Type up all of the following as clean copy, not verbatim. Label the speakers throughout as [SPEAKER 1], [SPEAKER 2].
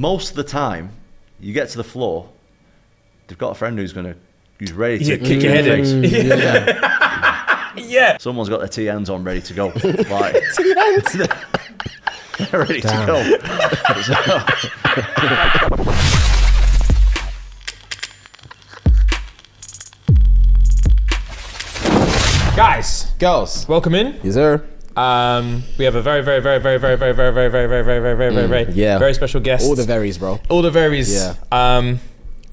[SPEAKER 1] most of the time, you get to the floor, they've got a friend who's ready to
[SPEAKER 2] kick your head in. Yeah.
[SPEAKER 1] Someone's got their TNs on ready to go. Like, they're ready to go.
[SPEAKER 2] Guys,
[SPEAKER 3] girls,
[SPEAKER 2] welcome in.
[SPEAKER 3] Yes, sir.
[SPEAKER 2] We have a very special guest.
[SPEAKER 3] All the berries, bro.
[SPEAKER 2] All the berries.
[SPEAKER 3] Yeah.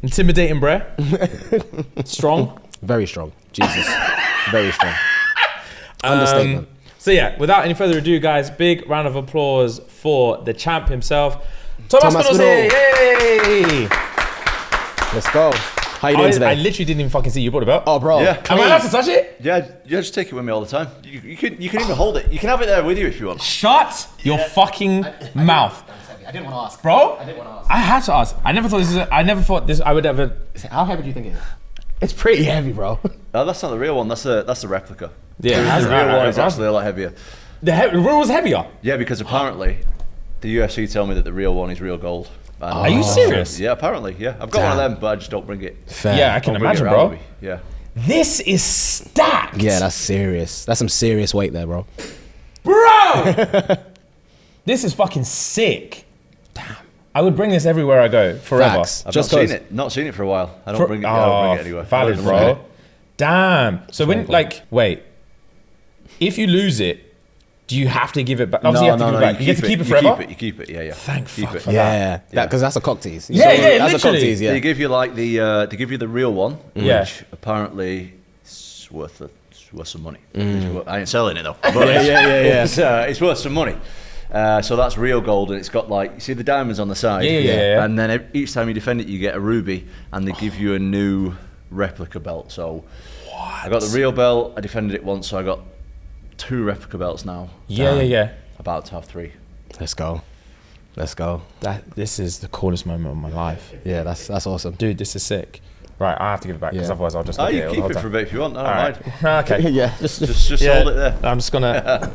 [SPEAKER 2] Intimidating, bruh. Strong.
[SPEAKER 3] Very strong. Jesus. Very strong. Understatement.
[SPEAKER 2] So yeah, without any further ado, guys, big round of applause for the champ himself, Tom Aspinall. Yay!
[SPEAKER 3] Let's go. How you doing today?
[SPEAKER 2] I literally didn't even fucking see you brought the belt.
[SPEAKER 3] Oh, bro.
[SPEAKER 1] Yeah.
[SPEAKER 2] Am I allowed to touch it?
[SPEAKER 1] Yeah, just take it with me all the time. You can even hold it. You can have it there with you if you want.
[SPEAKER 2] Shut your fucking mouth.
[SPEAKER 3] I didn't want to ask.
[SPEAKER 2] Bro?
[SPEAKER 3] I didn't want to ask.
[SPEAKER 2] I had to ask. I never thought this I would ever.
[SPEAKER 3] How heavy do you think it is? It's pretty heavy, bro.
[SPEAKER 1] No, that's not the real one. That's the replica.
[SPEAKER 2] Yeah,
[SPEAKER 1] the real one is actually a lot heavier.
[SPEAKER 2] The real was heavier.
[SPEAKER 1] Yeah, because apparently the UFC tell me that the real one is real gold. And
[SPEAKER 2] Are you serious?
[SPEAKER 1] Yeah, apparently. Yeah, I've got one of them, but I just don't bring it.
[SPEAKER 3] Fair.
[SPEAKER 2] Yeah, I can
[SPEAKER 1] Don't bring it
[SPEAKER 2] imagine,
[SPEAKER 1] around
[SPEAKER 2] bro.
[SPEAKER 1] with me. Yeah.
[SPEAKER 2] This is stacked.
[SPEAKER 3] Yeah, that's serious. That's some serious weight there, bro.
[SPEAKER 2] Bro! This is fucking sick. Damn. I would bring this everywhere I go, forever.
[SPEAKER 3] Facts.
[SPEAKER 1] I've
[SPEAKER 3] Just
[SPEAKER 1] not seen
[SPEAKER 3] cause.
[SPEAKER 1] it. Not seen it for a while. I don't bring it anywhere.
[SPEAKER 2] Valid, bro. Damn. So wait. If you lose it, do you have to give it back? Obviously, you have to give it back. You get to keep it forever?
[SPEAKER 1] You keep it, yeah.
[SPEAKER 2] Thank fuck for that.
[SPEAKER 3] Yeah, because that's a cock tease.
[SPEAKER 2] Yeah,
[SPEAKER 3] that's a cock
[SPEAKER 2] literally.
[SPEAKER 3] tease, yeah.
[SPEAKER 1] They give you like they give you the real one,
[SPEAKER 2] Yeah.
[SPEAKER 1] which apparently is worth some money. I ain't selling it though. But
[SPEAKER 3] Yeah.
[SPEAKER 1] it's worth some money. So that's real gold, and it's got like, you see the diamonds on the side.
[SPEAKER 2] Yeah.
[SPEAKER 1] And then each time you defend it, you get a ruby, and they give you a new replica belt. So I got the real belt. I defended it once, so I got 2 replica belts now.
[SPEAKER 2] Yeah.
[SPEAKER 1] About to have 3.
[SPEAKER 3] Let's go.
[SPEAKER 2] This is the coolest moment of my life.
[SPEAKER 3] Yeah, that's awesome.
[SPEAKER 2] Dude, this is sick. Right, I have to give it back because
[SPEAKER 3] Yeah.
[SPEAKER 2] otherwise I'll just.
[SPEAKER 1] Oh,
[SPEAKER 2] look
[SPEAKER 1] you
[SPEAKER 2] at
[SPEAKER 1] keep
[SPEAKER 2] all
[SPEAKER 1] it
[SPEAKER 2] the
[SPEAKER 1] for a
[SPEAKER 2] time.
[SPEAKER 1] bit if you want. I don't
[SPEAKER 2] All
[SPEAKER 1] mind.
[SPEAKER 2] right. Okay.
[SPEAKER 3] Yeah,
[SPEAKER 1] Just hold it there.
[SPEAKER 2] I'm just gonna.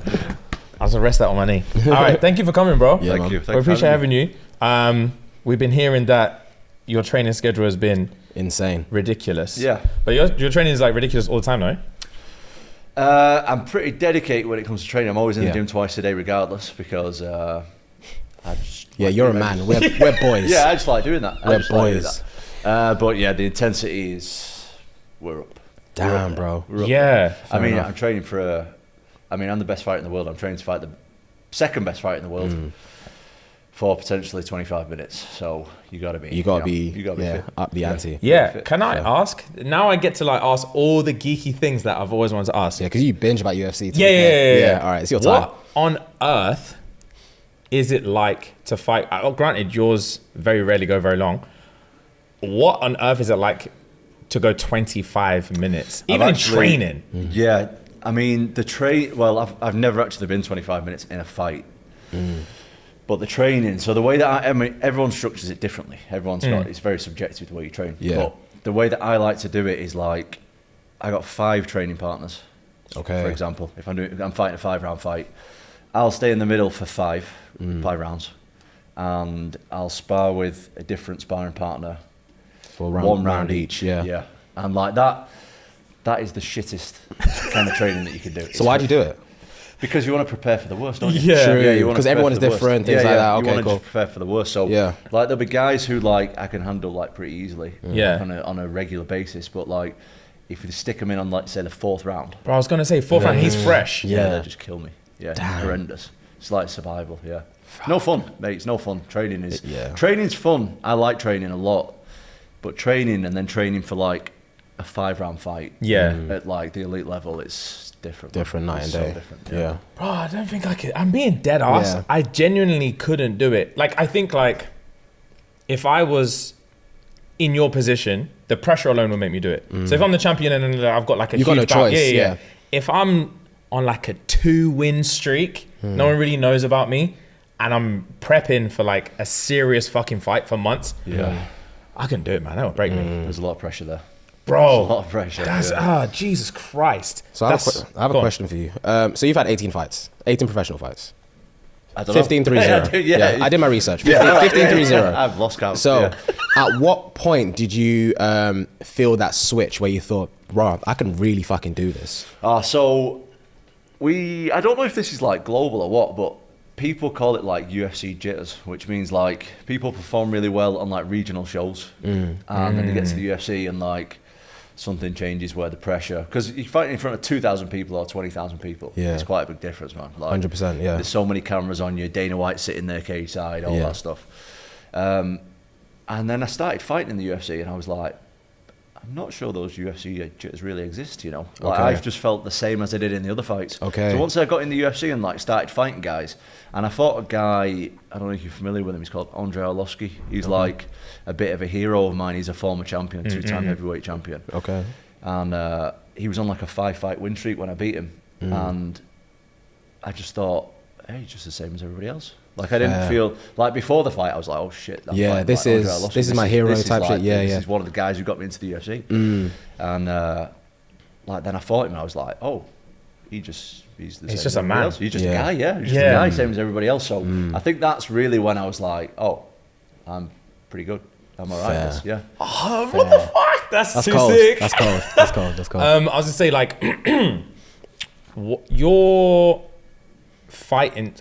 [SPEAKER 2] I'll just rest that on my knee. All right, thank you for coming, bro.
[SPEAKER 3] Yeah,
[SPEAKER 1] Thank you.
[SPEAKER 2] We appreciate having you. We've been hearing that your training schedule has been
[SPEAKER 3] insane.
[SPEAKER 2] ridiculous.
[SPEAKER 1] Yeah.
[SPEAKER 2] But your training is like ridiculous all the time, no?
[SPEAKER 1] I'm pretty dedicated when it comes to training. I'm always in the
[SPEAKER 3] Yeah.
[SPEAKER 1] gym twice a day, regardless, because I just
[SPEAKER 3] Yeah,
[SPEAKER 1] like
[SPEAKER 3] you're a
[SPEAKER 1] doing
[SPEAKER 3] man.
[SPEAKER 1] it.
[SPEAKER 3] We're boys.
[SPEAKER 1] Yeah, I just like doing that.
[SPEAKER 3] We're boys.
[SPEAKER 1] But yeah, the intensity is we're up.
[SPEAKER 3] Damn, bro.
[SPEAKER 1] We're up.
[SPEAKER 2] Yeah.
[SPEAKER 1] I mean,
[SPEAKER 3] enough.
[SPEAKER 1] I'm training for I'm the best fighter in the world. I'm training to fight the second best fighter in the world for potentially 25 minutes. So you gotta be fit.
[SPEAKER 3] up the ante.
[SPEAKER 2] Yeah.
[SPEAKER 1] Fit.
[SPEAKER 2] Can I ask? Now I get to like ask all the geeky things that I've always wanted to ask.
[SPEAKER 3] Yeah, because you binge about UFC.
[SPEAKER 2] Yeah.
[SPEAKER 3] All right, it's your time.
[SPEAKER 2] What on earth is it like to fight? Granted, yours very rarely go very long. What on earth is it like to go 25 minutes, even in training?
[SPEAKER 1] Yeah, I mean I've never actually been 25 minutes in a fight. But the training, so the way that everyone structures it differently. Everyone's got, it's very subjective the way you train.
[SPEAKER 3] Yeah.
[SPEAKER 1] But the way that I like to do it is like, I got 5 training partners.
[SPEAKER 3] Okay.
[SPEAKER 1] For example, if I'm fighting a 5-round fight, I'll stay in the middle for 5 rounds, and I'll spar with a different sparring partner
[SPEAKER 3] For
[SPEAKER 1] one round each.
[SPEAKER 3] Yeah.
[SPEAKER 1] Yeah. And like that is the shittest kind of training that you can do.
[SPEAKER 3] So why'd you do it?
[SPEAKER 1] Because you want to prepare for the worst, don't you?
[SPEAKER 2] Yeah.
[SPEAKER 3] True.
[SPEAKER 1] you wanna
[SPEAKER 3] 'Cause
[SPEAKER 1] prepare
[SPEAKER 3] everyone
[SPEAKER 1] for
[SPEAKER 3] is
[SPEAKER 1] the worst.
[SPEAKER 3] different, things like that.
[SPEAKER 1] You
[SPEAKER 3] Okay,
[SPEAKER 1] want to
[SPEAKER 3] cool.
[SPEAKER 1] just prepare for the worst. So,
[SPEAKER 3] Yeah.
[SPEAKER 1] like, there'll be guys who like I can handle like pretty easily,
[SPEAKER 2] Yeah.
[SPEAKER 1] on a regular basis. But like, if you stick them in on like say the 4th round,
[SPEAKER 2] Bro, I was gonna say 4th round. He's fresh.
[SPEAKER 1] yeah,
[SPEAKER 3] Yeah.
[SPEAKER 1] they'll just kill me. Yeah, horrendous. It's like survival. Yeah, no fun, mate. It's no fun. Training's fun. I like training a lot, but training and then training for like a 5-round fight, at like the elite level, it's different.
[SPEAKER 3] Different night and
[SPEAKER 1] It's so
[SPEAKER 3] day.
[SPEAKER 1] different.
[SPEAKER 3] Yeah.
[SPEAKER 2] Bro, I don't think I could. I'm being dead ass.
[SPEAKER 3] Yeah.
[SPEAKER 2] I genuinely couldn't do it. Like, I think like if I was in your position, the pressure alone will make me do it. So if I'm the champion and then I've got like a
[SPEAKER 3] You
[SPEAKER 2] huge
[SPEAKER 3] got no
[SPEAKER 2] bout-
[SPEAKER 3] choice, yeah.
[SPEAKER 2] If I'm on like a 2-win streak, no one really knows about me, and I'm prepping for like a serious fucking fight for months, I can do it, man. That would break me.
[SPEAKER 1] There's a lot of pressure there.
[SPEAKER 2] Bro,
[SPEAKER 1] a lot of pressure.
[SPEAKER 2] that's Jesus Christ.
[SPEAKER 3] So I have a question for you. So you've had 18 fights, 18 professional fights.
[SPEAKER 1] I don't know.
[SPEAKER 3] 15-3-0.
[SPEAKER 1] Yeah.
[SPEAKER 3] I did my research.
[SPEAKER 1] 15-3-0. I've lost count.
[SPEAKER 3] So, at what point did you feel that switch where you thought, "Wow, I can really fucking do this"?
[SPEAKER 1] So I don't know if this is like global or what, but people call it like UFC jitters, which means like people perform really well on like regional shows, and then they get to the UFC and like something changes where the pressure, because you're fighting in front of 2,000 people or 20,000 people.
[SPEAKER 3] Yeah.
[SPEAKER 1] It's quite a big difference, man. Like,
[SPEAKER 3] 100%, yeah.
[SPEAKER 1] There's so many cameras on you, Dana White sitting there cage side, all that stuff. And then I started fighting in the UFC and I was like, I'm not sure those UFC jitters really exist, you know. Like, I've just felt the same as I did in the other fights.
[SPEAKER 3] Okay.
[SPEAKER 1] So once I got in the UFC and like started fighting guys, and I fought a guy, I don't know if you're familiar with him, he's called Andrei Arlovsky. He's like a bit of a hero of mine. He's a former champion, 2-time heavyweight champion.
[SPEAKER 3] Okay.
[SPEAKER 1] And he was on like a 5-fight win streak when I beat him. And I just thought, hey, he's just the same as everybody else. Like, I didn't feel like before the fight I was like, oh shit,
[SPEAKER 3] this is my hero type shit.
[SPEAKER 1] This is one of the guys who got me into the UFC. And like then I fought him and I was like, oh, he's just a man. He's just a guy, he's just a guy, same as everybody else. So I think that's really when I was like, oh, I'm pretty good, I'm all right.
[SPEAKER 2] Oh, what the fuck? That's too
[SPEAKER 3] cold.
[SPEAKER 2] sick.
[SPEAKER 3] That's cold.
[SPEAKER 2] I was gonna say, like, your fighting,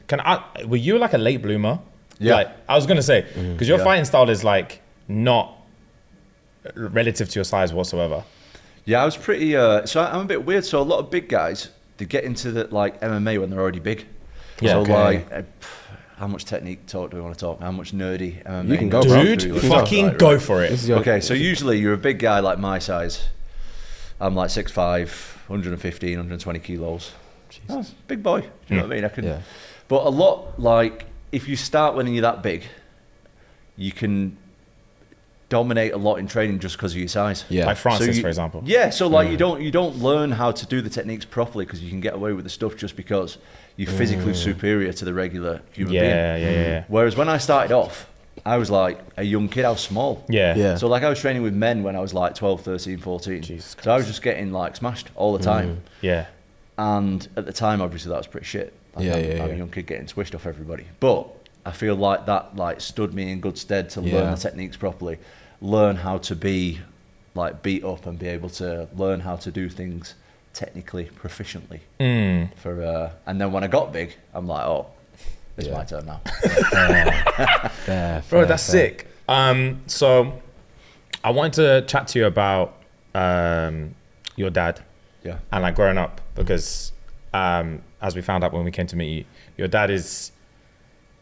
[SPEAKER 2] were you like a late bloomer?
[SPEAKER 1] Yeah.
[SPEAKER 2] Like, I was gonna say, because your fighting style is like not relative to your size whatsoever.
[SPEAKER 1] Yeah, I was pretty, so I'm a bit weird. So a lot of big guys, they get into the like MMA when they're already big.
[SPEAKER 2] Yeah.
[SPEAKER 1] So like, how much technique talk do we want to talk? How much nerdy MMA?
[SPEAKER 3] You can go,
[SPEAKER 2] dude. Fucking go for it.
[SPEAKER 1] Okay, so usually you're a big guy like my size. I'm like 6'5", 115, 120 kilos. Oh, big boy. Do you know what I mean? I can.
[SPEAKER 3] Yeah.
[SPEAKER 1] But a lot, like, if you start when you're that big, you can dominate a lot in training just because of your size.
[SPEAKER 3] Yeah.
[SPEAKER 2] Like Francis,
[SPEAKER 1] So
[SPEAKER 2] for example.
[SPEAKER 1] Yeah, so like you don't learn how to do the techniques properly because you can get away with the stuff just because you're physically superior to the regular human being.
[SPEAKER 2] Yeah.
[SPEAKER 1] Whereas when I started off, I was like a young kid, I was small.
[SPEAKER 2] Yeah.
[SPEAKER 1] So like I was training with men when I was like 12, 13, 14.
[SPEAKER 2] Jesus Christ.
[SPEAKER 1] So I was just getting like smashed all the time.
[SPEAKER 2] Yeah.
[SPEAKER 1] And at the time, obviously, that was pretty shit. Like, I'm a young kid getting swished off everybody. But I feel like that like stood me in good stead to learn the techniques properly, learn how to be like beat up and be able to learn how to do things technically proficiently. And then when I got big, I'm like, oh, it's my turn now.
[SPEAKER 2] Bro, that's sick. So I wanted to chat to you about your dad.
[SPEAKER 1] Yeah.
[SPEAKER 2] And like growing up, because as we found out when we came to meet you, your dad is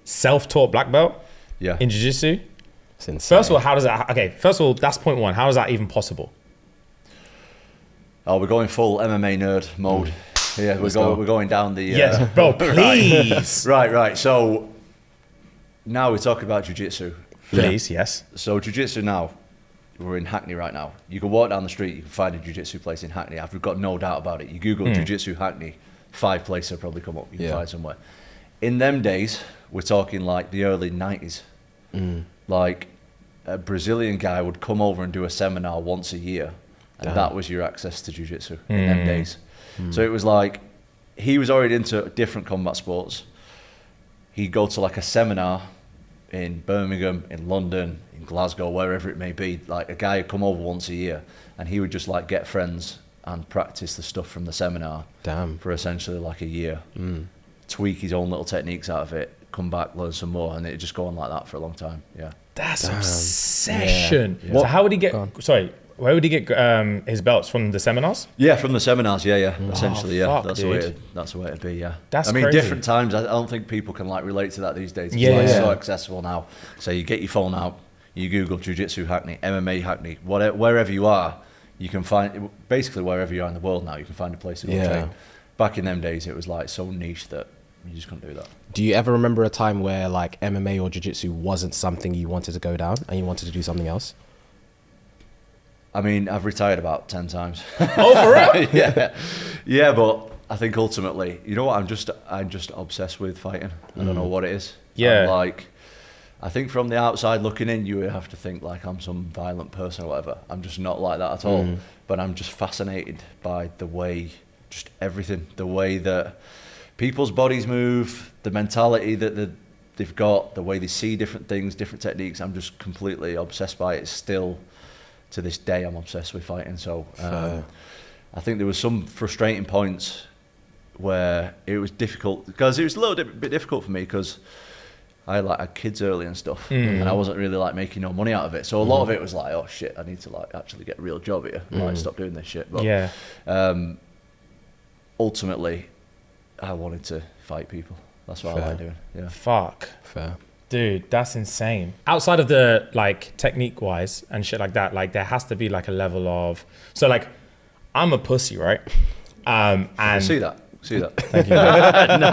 [SPEAKER 2] self-taught black belt in jiu-jitsu.
[SPEAKER 3] It's insane.
[SPEAKER 2] First of all, how does that, first of all, that's point one. How is that even possible?
[SPEAKER 1] Oh, we're going full MMA nerd mode. Yeah, we're going down the...
[SPEAKER 2] yes, bro, please.
[SPEAKER 1] Right. So now we're talking about jiu-jitsu.
[SPEAKER 2] Please, yes.
[SPEAKER 1] So jiu-jitsu now, we're in Hackney right now. You can walk down the street, you can find a jiu-jitsu place in Hackney. I've got no doubt about it. You Google jiu-jitsu Hackney, 5 places will probably come up. You can find somewhere. In them days, we're talking like the early 90s. Like a Brazilian guy would come over and do a seminar once a year. And that was your access to jiu-jitsu in them days. So it was like, he was already into different combat sports. He'd go to like a seminar in Birmingham, in London, in Glasgow, wherever it may be. Like a guy would come over once a year and he would just like get friends and practice the stuff from the seminar for essentially like a year. Tweak his own little techniques out of it, come back, learn some more, and it'd just go on like that for a long time. Yeah.
[SPEAKER 2] That's obsession. So how would he get, where would he get his belts? From the seminars? Yeah,
[SPEAKER 1] from the seminars, essentially,
[SPEAKER 2] fuck,
[SPEAKER 1] that's the way it'd be,
[SPEAKER 2] That's
[SPEAKER 1] I mean,
[SPEAKER 2] crazy.
[SPEAKER 1] different times, I don't think people can like relate to that these days. It's so accessible now. So you get your phone out, you Google Jiu-Jitsu Hackney, MMA Hackney, wherever you are, you can find, basically wherever you are in the world now, you can find a place to go train. Back in them days, it was like so niche that you just couldn't do that.
[SPEAKER 3] Do you ever remember a time where like MMA or Jiu-Jitsu wasn't something you wanted to go down and you wanted to do something else?
[SPEAKER 1] I mean, I've retired about 10 times.
[SPEAKER 2] Oh, for real?
[SPEAKER 1] Yeah, but I think ultimately, you know what? I'm just obsessed with fighting. I don't know what it is.
[SPEAKER 2] Yeah.
[SPEAKER 1] I think from the outside looking in, you would have to think like I'm some violent person or whatever. I'm just not like that at all. But I'm just fascinated by the way, just everything, the way that people's bodies move, the mentality that they've got, the way they see different things, different techniques. I'm just completely obsessed by it. Still, to this day, I'm obsessed with fighting. So I think there was some frustrating points where it was difficult, because it was a little bit difficult for me, because I had kids early and stuff, and I wasn't really making no money out of it. So a lot of it was oh shit, I need to actually get a real job here, stop doing this shit. But ultimately, I wanted to fight people. That's what I like doing. Yeah.
[SPEAKER 2] Fuck.
[SPEAKER 3] Fair.
[SPEAKER 2] Dude, that's insane. Outside of the technique wise and shit like that, there has to be a level of, so I'm a pussy, right? And
[SPEAKER 1] see that.
[SPEAKER 2] Thank you. And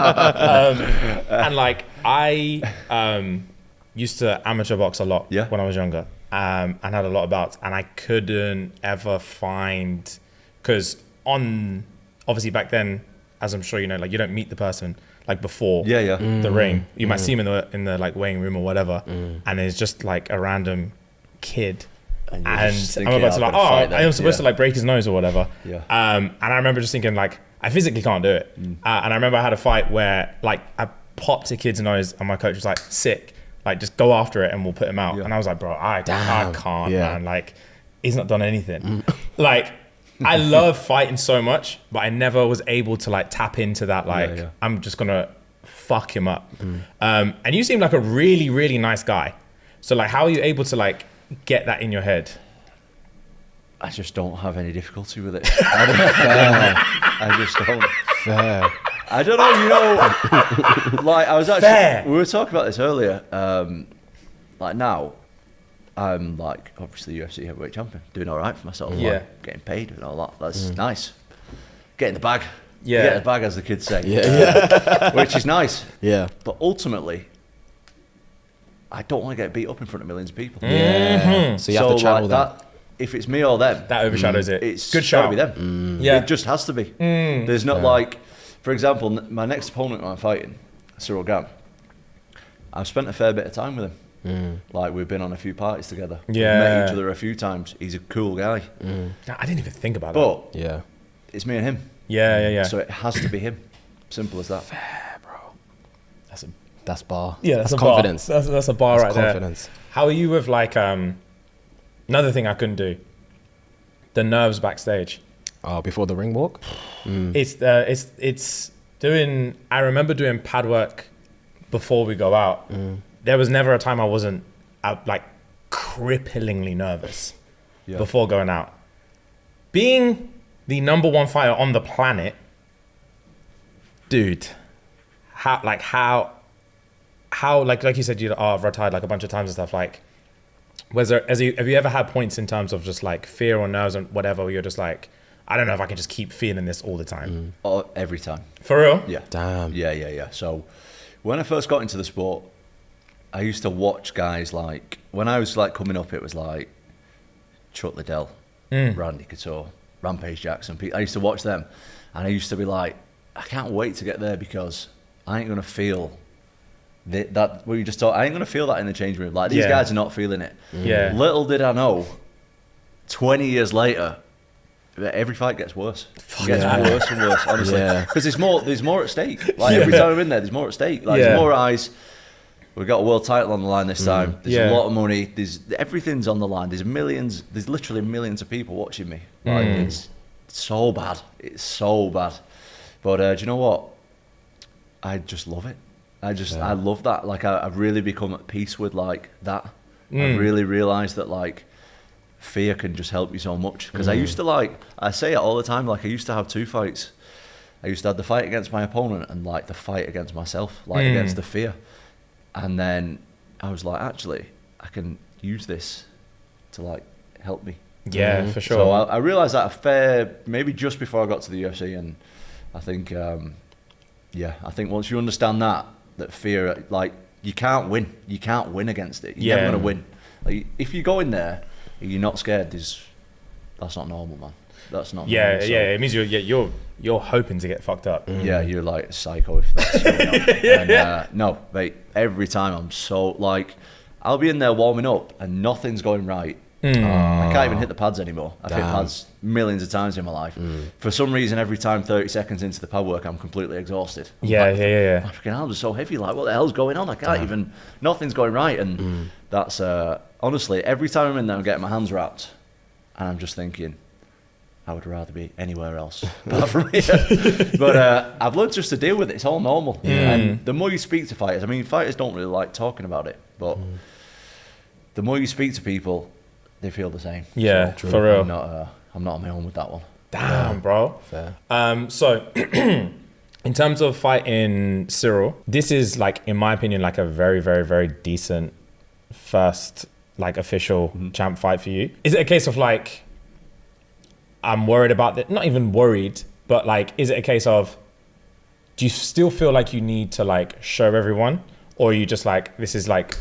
[SPEAKER 2] I used to amateur box a lot when I was younger, and had a lot of bouts, and I couldn't ever find, because obviously back then, as I'm sure you know, you don't meet the person before the ring. You might see him in the weighing room or whatever, and it's just a random kid. And I'm about to I'm supposed to break his nose or whatever. Yeah. And I remember just thinking I physically can't do it. And I remember I had a fight where I popped a kid's nose and my coach was sick, just go after it and we'll put him out. And I was bro, I can't, man. He's not done anything. I love fighting so much, but I never was able to tap into that. I'm just gonna fuck him up. And you seem like a really, really nice guy. So how are you able to get that in your head?
[SPEAKER 1] I just don't have any difficulty with it. I just don't.
[SPEAKER 3] Fair.
[SPEAKER 1] I don't know, I was actually, we were talking about this earlier. Now, I'm obviously UFC heavyweight champion, doing all right for myself. Getting paid and all that. That's nice. Getting the bag.
[SPEAKER 2] Yeah.
[SPEAKER 1] Get the bag, as the kids say. Which is nice.
[SPEAKER 3] Yeah.
[SPEAKER 1] But ultimately, I don't want to get beat up in front of millions of people.
[SPEAKER 3] Yeah. So you have to channel that.
[SPEAKER 1] If it's me or them,
[SPEAKER 2] that overshadows it.
[SPEAKER 1] It's
[SPEAKER 2] good
[SPEAKER 1] got to
[SPEAKER 2] shout.
[SPEAKER 1] be them. It just has to be. There's not for example, my next opponent I'm fighting, Cyril Gam, I've spent a fair bit of time with him. We've been on a few parties together. We've met each other a few times. He's a cool guy.
[SPEAKER 2] I didn't even think about
[SPEAKER 1] that.
[SPEAKER 2] But
[SPEAKER 1] it's me and him.
[SPEAKER 2] Yeah.
[SPEAKER 1] So it has to be him. Simple as that.
[SPEAKER 2] Fair, bro.
[SPEAKER 3] That's bar.
[SPEAKER 2] Yeah, that's a
[SPEAKER 3] confidence.
[SPEAKER 2] Bar. That's a bar right
[SPEAKER 3] confidence.
[SPEAKER 2] There. How are you with another thing I couldn't do? The nerves backstage.
[SPEAKER 3] Oh, before the ring walk?
[SPEAKER 2] It's doing, I remember doing pad work before we go out. There was never a time I wasn't cripplingly nervous before going out. Being the number one fighter on the planet, dude, how like you said, I've retired a bunch of times and stuff. Have you ever had points in terms of just fear or nerves and whatever, where you're just I don't know if I can just keep feeling this all the time?
[SPEAKER 1] Every time.
[SPEAKER 2] For real?
[SPEAKER 1] Yeah.
[SPEAKER 3] Damn.
[SPEAKER 1] Yeah. So when I first got into the sport, I used to watch guys when I was coming up, it was Chuck Liddell, Randy Couture, Rampage Jackson. I used to watch them, and I used to be I can't wait to get there, because I ain't gonna feel that what you just thought. I ain't gonna feel that in the change room. These guys are not feeling it.
[SPEAKER 2] Yeah.
[SPEAKER 1] Little did I know, 20 years later, every fight gets worse. It gets worse and worse, honestly. Because there's more at stake. Every time I'm in there, there's more at stake. There's more eyes. We've got a world title on the line this time. There's a lot of money. Everything's on the line. There's literally millions of people watching me. It's so bad. It's so bad. But do you know what? I just love it. I love that. I've really become at peace with that. I've really realised that fear can just help you so much. Because I used to I say it all the time. I used to have two fights. I used to have the fight against my opponent and the fight against myself, against the fear. And then I was actually, I can use this to help me.
[SPEAKER 2] Yeah, for sure.
[SPEAKER 1] So I realised that maybe just before I got to the UFC, and I think, I think once you understand that fear, you can't win. You can't win against it. You're never going to win. If you go in there and you're not scared, that's not normal, man. That's not normal. So,
[SPEAKER 2] it means you're hoping to get fucked up.
[SPEAKER 1] Yeah, you're a psycho if that's going on. And, no, mate, every time I'm so I'll be in there warming up and nothing's going right, I can't even hit the pads anymore. I've hit pads millions of times in my life. For some reason, every time 30 seconds into the pad work, I'm completely exhausted. My freaking arms are so heavy. Like, what the hell's going on? I can't even. Nothing's going right. And that's honestly, every time I'm in there, I'm getting my hands wrapped, and I'm just thinking, I would rather be anywhere else apart from here. But I've learned just to deal with it. It's all normal. And the more you speak to fighters, I mean, fighters don't really like talking about it, but the more you speak to people, they feel the same.
[SPEAKER 2] Yeah,
[SPEAKER 1] so,
[SPEAKER 2] for real.
[SPEAKER 1] I'm not on my own with that one.
[SPEAKER 2] Damn, bro.
[SPEAKER 3] Fair.
[SPEAKER 2] So, in terms of fighting Cyril, this is like, in my opinion, like a very, very, very decent first like official champ fight for you. Is it a case of like, I'm worried about that? Not even worried, but like, is it a case of, do you still feel like you need to like show everyone, or are you just like, this is like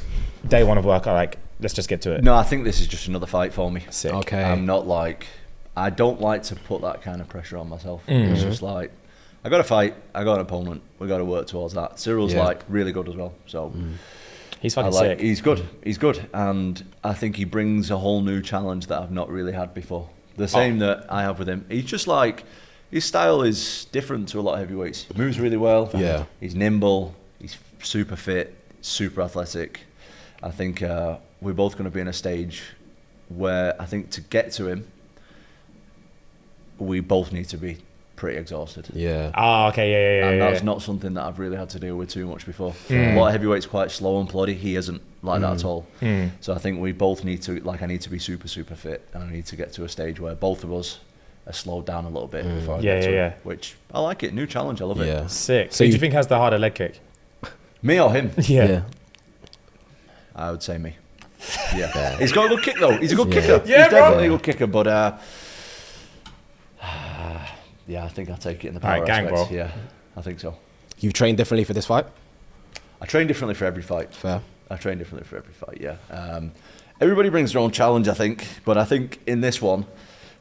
[SPEAKER 2] day one of work, like, let's just get to it?
[SPEAKER 1] No, I think this is just another fight for me.
[SPEAKER 2] Sick.
[SPEAKER 3] Okay.
[SPEAKER 1] I'm not like, I don't like to put that kind of pressure on myself. It's just like, I got to fight, I got an opponent, we got to work towards that. Cyril's like really good as well, so
[SPEAKER 2] He's fucking sick.
[SPEAKER 1] He's good, and I think he brings a whole new challenge that I've not really had before. The same that I have with him. He's just like, his style is different to a lot of heavyweights. He moves really well.
[SPEAKER 3] Yeah.
[SPEAKER 1] He's nimble. He's super fit, super athletic. I think we're both going to be in a stage where I think to get to him, we both need to be pretty exhausted.
[SPEAKER 3] Yeah.
[SPEAKER 2] Oh, okay, yeah.
[SPEAKER 1] And that's not something that I've really had to deal with too much before. A lot of heavyweights quite slow and ploddy. He isn't like that at all. So I think we both need to, like, I need to be super, super fit, and I need to get to a stage where both of us are slowed down a little bit before I get to it. Which I like it. New challenge. I love it.
[SPEAKER 2] Sick. So who do you think has the harder leg kick?
[SPEAKER 1] Me or him?
[SPEAKER 2] Yeah.
[SPEAKER 1] I would say me. Yeah. He's got a good kick though. He's a good kicker.
[SPEAKER 2] Yeah,
[SPEAKER 1] He's
[SPEAKER 2] bro.
[SPEAKER 1] definitely a good kicker, but yeah, I think I'll take it in the power
[SPEAKER 2] gang,
[SPEAKER 1] aspects.
[SPEAKER 2] bro.
[SPEAKER 1] Yeah, I think so.
[SPEAKER 3] You've trained differently for this fight?
[SPEAKER 1] I train differently for every fight.
[SPEAKER 3] Fair.
[SPEAKER 1] I train differently for every fight, yeah. Everybody brings their own challenge, I think. But I think in this one,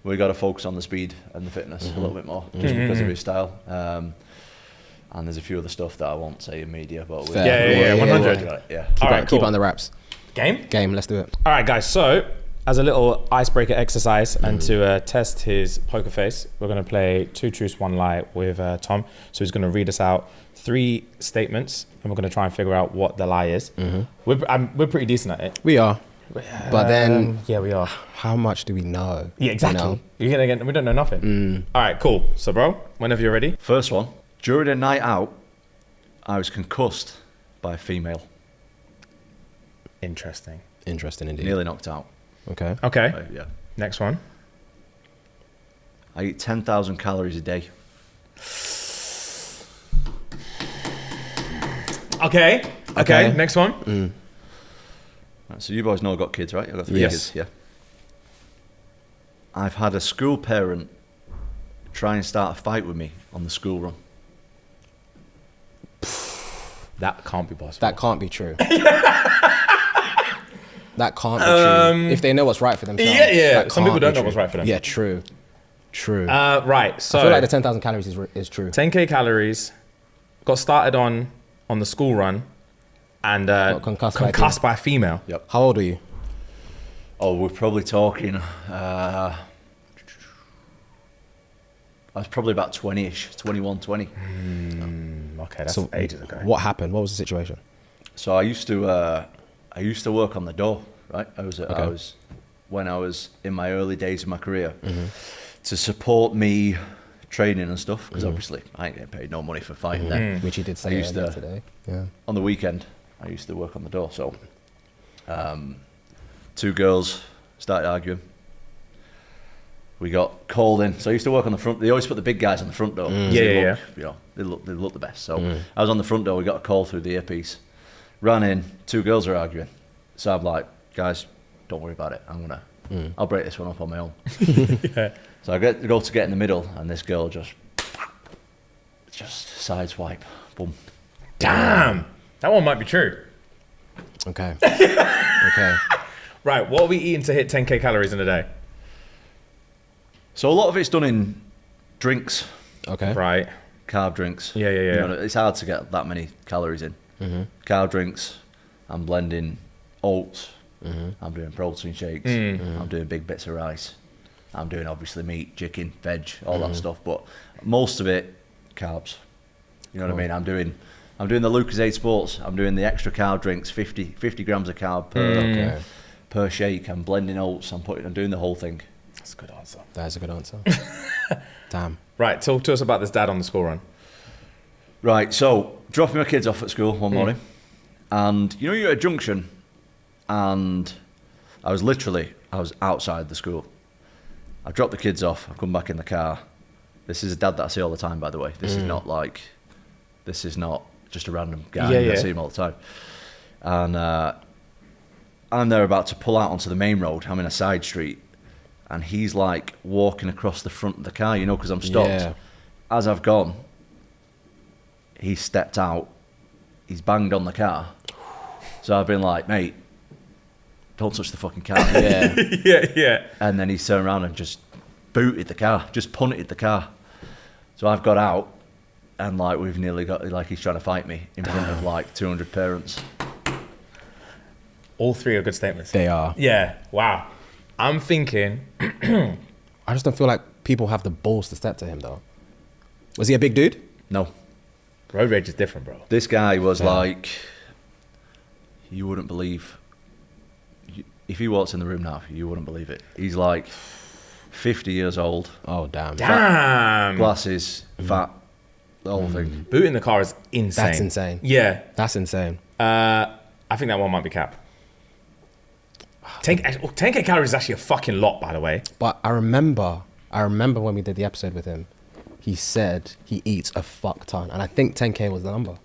[SPEAKER 1] we got to focus on the speed and the fitness a little bit more, just because of his style. And there's a few other stuff that I won't say in media, but
[SPEAKER 2] Yeah, 100.
[SPEAKER 1] Yeah.
[SPEAKER 3] Keep it on the wraps.
[SPEAKER 2] Game,
[SPEAKER 3] let's do it.
[SPEAKER 2] All right, guys. So, as a little icebreaker exercise and to test his poker face, we're going to play 2 truths, 1 lie with Tom. So he's going to read us out 3 statements, and we're going to try and figure out what the lie is. We're pretty decent at it.
[SPEAKER 3] We are. But then,
[SPEAKER 2] yeah, we are.
[SPEAKER 3] how much do we know?
[SPEAKER 2] Yeah, exactly.
[SPEAKER 3] You know?
[SPEAKER 2] You're gonna get. We don't know nothing. All right, cool. So, bro, whenever you're ready.
[SPEAKER 1] First one. During a night out, I was concussed by a female.
[SPEAKER 2] Interesting.
[SPEAKER 3] Interesting indeed.
[SPEAKER 1] Nearly knocked out.
[SPEAKER 3] Okay.
[SPEAKER 2] Okay.
[SPEAKER 1] Yeah.
[SPEAKER 2] Next one.
[SPEAKER 1] I eat 10,000 calories a day.
[SPEAKER 2] Okay. Next one.
[SPEAKER 1] Right, so you boys know I've got kids, right? I've got 3
[SPEAKER 3] Yes.
[SPEAKER 1] kids, yeah. I've had a school parent try and start a fight with me on the school run.
[SPEAKER 2] That can't be possible.
[SPEAKER 3] That can't be true. That can't be true. If they know what's right for themselves.
[SPEAKER 2] Yeah. Some people
[SPEAKER 3] can't
[SPEAKER 2] don't
[SPEAKER 3] be
[SPEAKER 2] know
[SPEAKER 3] true.
[SPEAKER 2] what's right for them.
[SPEAKER 3] Yeah, true.
[SPEAKER 2] Right. So
[SPEAKER 3] I feel like the 10,000 calories is true.
[SPEAKER 2] 10K calories. Got started on the school run, and concussed by a female.
[SPEAKER 1] Yep.
[SPEAKER 3] How old were you?
[SPEAKER 1] Oh, we're probably talking... I was probably about 20-ish, 21, 20.
[SPEAKER 2] Okay, that's ages ago.
[SPEAKER 3] What happened? What was the situation?
[SPEAKER 1] So I used to work on the door, right? When I was in my early days of my career, to support me training and stuff, because obviously I ain't getting paid no money for fighting then.
[SPEAKER 3] Which you did say today. Yeah.
[SPEAKER 1] On the weekend, I used to work on the door. So 2 girls started arguing. We got called in. So I used to work on the front. They always put the big guys on the front door.
[SPEAKER 2] Yeah.
[SPEAKER 1] You know, they look the best. So I was on the front door. We got a call through the earpiece. Ran in. 2 girls are arguing. So I'm like, guys, don't worry about it. I'll break this one up on my own. So I go to get in the middle, and this girl just sideswipe. Boom.
[SPEAKER 2] Damn. That one might be true.
[SPEAKER 3] Okay. Okay.
[SPEAKER 2] Right. What are we eating to hit 10K calories in a day?
[SPEAKER 1] So a lot of it's done in drinks,
[SPEAKER 3] Okay.
[SPEAKER 2] Right.
[SPEAKER 1] carb drinks.
[SPEAKER 2] Yeah.
[SPEAKER 1] You know, it's hard to get that many calories in. Carb drinks. I'm blending oats, I'm doing protein shakes. I'm doing big bits of rice. I'm doing obviously meat, chicken, veg, all that stuff. But most of it, carbs. You know what I mean? I'm doing the Lucozade Sports. I'm doing the extra carb drinks, 50 grams of carb per shake. I'm blending oats. I'm doing the whole thing.
[SPEAKER 2] That's a good answer.
[SPEAKER 3] That is a good answer. Damn.
[SPEAKER 2] Right, talk to us about this dad on the school run.
[SPEAKER 1] Right, so dropping my kids off at school one morning, and you're at a junction, and I was outside the school. I dropped the kids off. I come back in the car. This is a dad that I see all the time, by the way. This is not just a random guy. I see him all the time. And I'm there about to pull out onto the main road. I'm in a side street, and he's like walking across the front of the car, because I'm stopped. Yeah. As I've gone, he stepped out. He's banged on the car. So I've been like, mate, don't touch the fucking car.
[SPEAKER 2] Yeah.
[SPEAKER 1] And then he's turned around and just booted the car, just punted the car. So I've got out, and like we've nearly got, like he's trying to fight me in front of like 200 parents.
[SPEAKER 2] All three are good statements.
[SPEAKER 3] They are.
[SPEAKER 2] Yeah. Wow. I'm thinking.
[SPEAKER 3] I just don't feel like people have the balls to step to him though. Was he a big dude?
[SPEAKER 1] No.
[SPEAKER 2] Road rage is different, bro.
[SPEAKER 1] This guy was like, you wouldn't believe. If he walks in the room now, you wouldn't believe it. He's like 50 years old.
[SPEAKER 3] Oh, damn.
[SPEAKER 2] Damn.
[SPEAKER 1] Glasses, fat, the whole thing.
[SPEAKER 2] Boot in the car is insane.
[SPEAKER 3] That's insane.
[SPEAKER 2] Yeah.
[SPEAKER 3] That's insane.
[SPEAKER 2] I think that one might be cap. 10K calories is actually a fucking lot, by the way.
[SPEAKER 3] But I remember when we did the episode with him, he said he eats a fuck ton. And I think 10K was the number.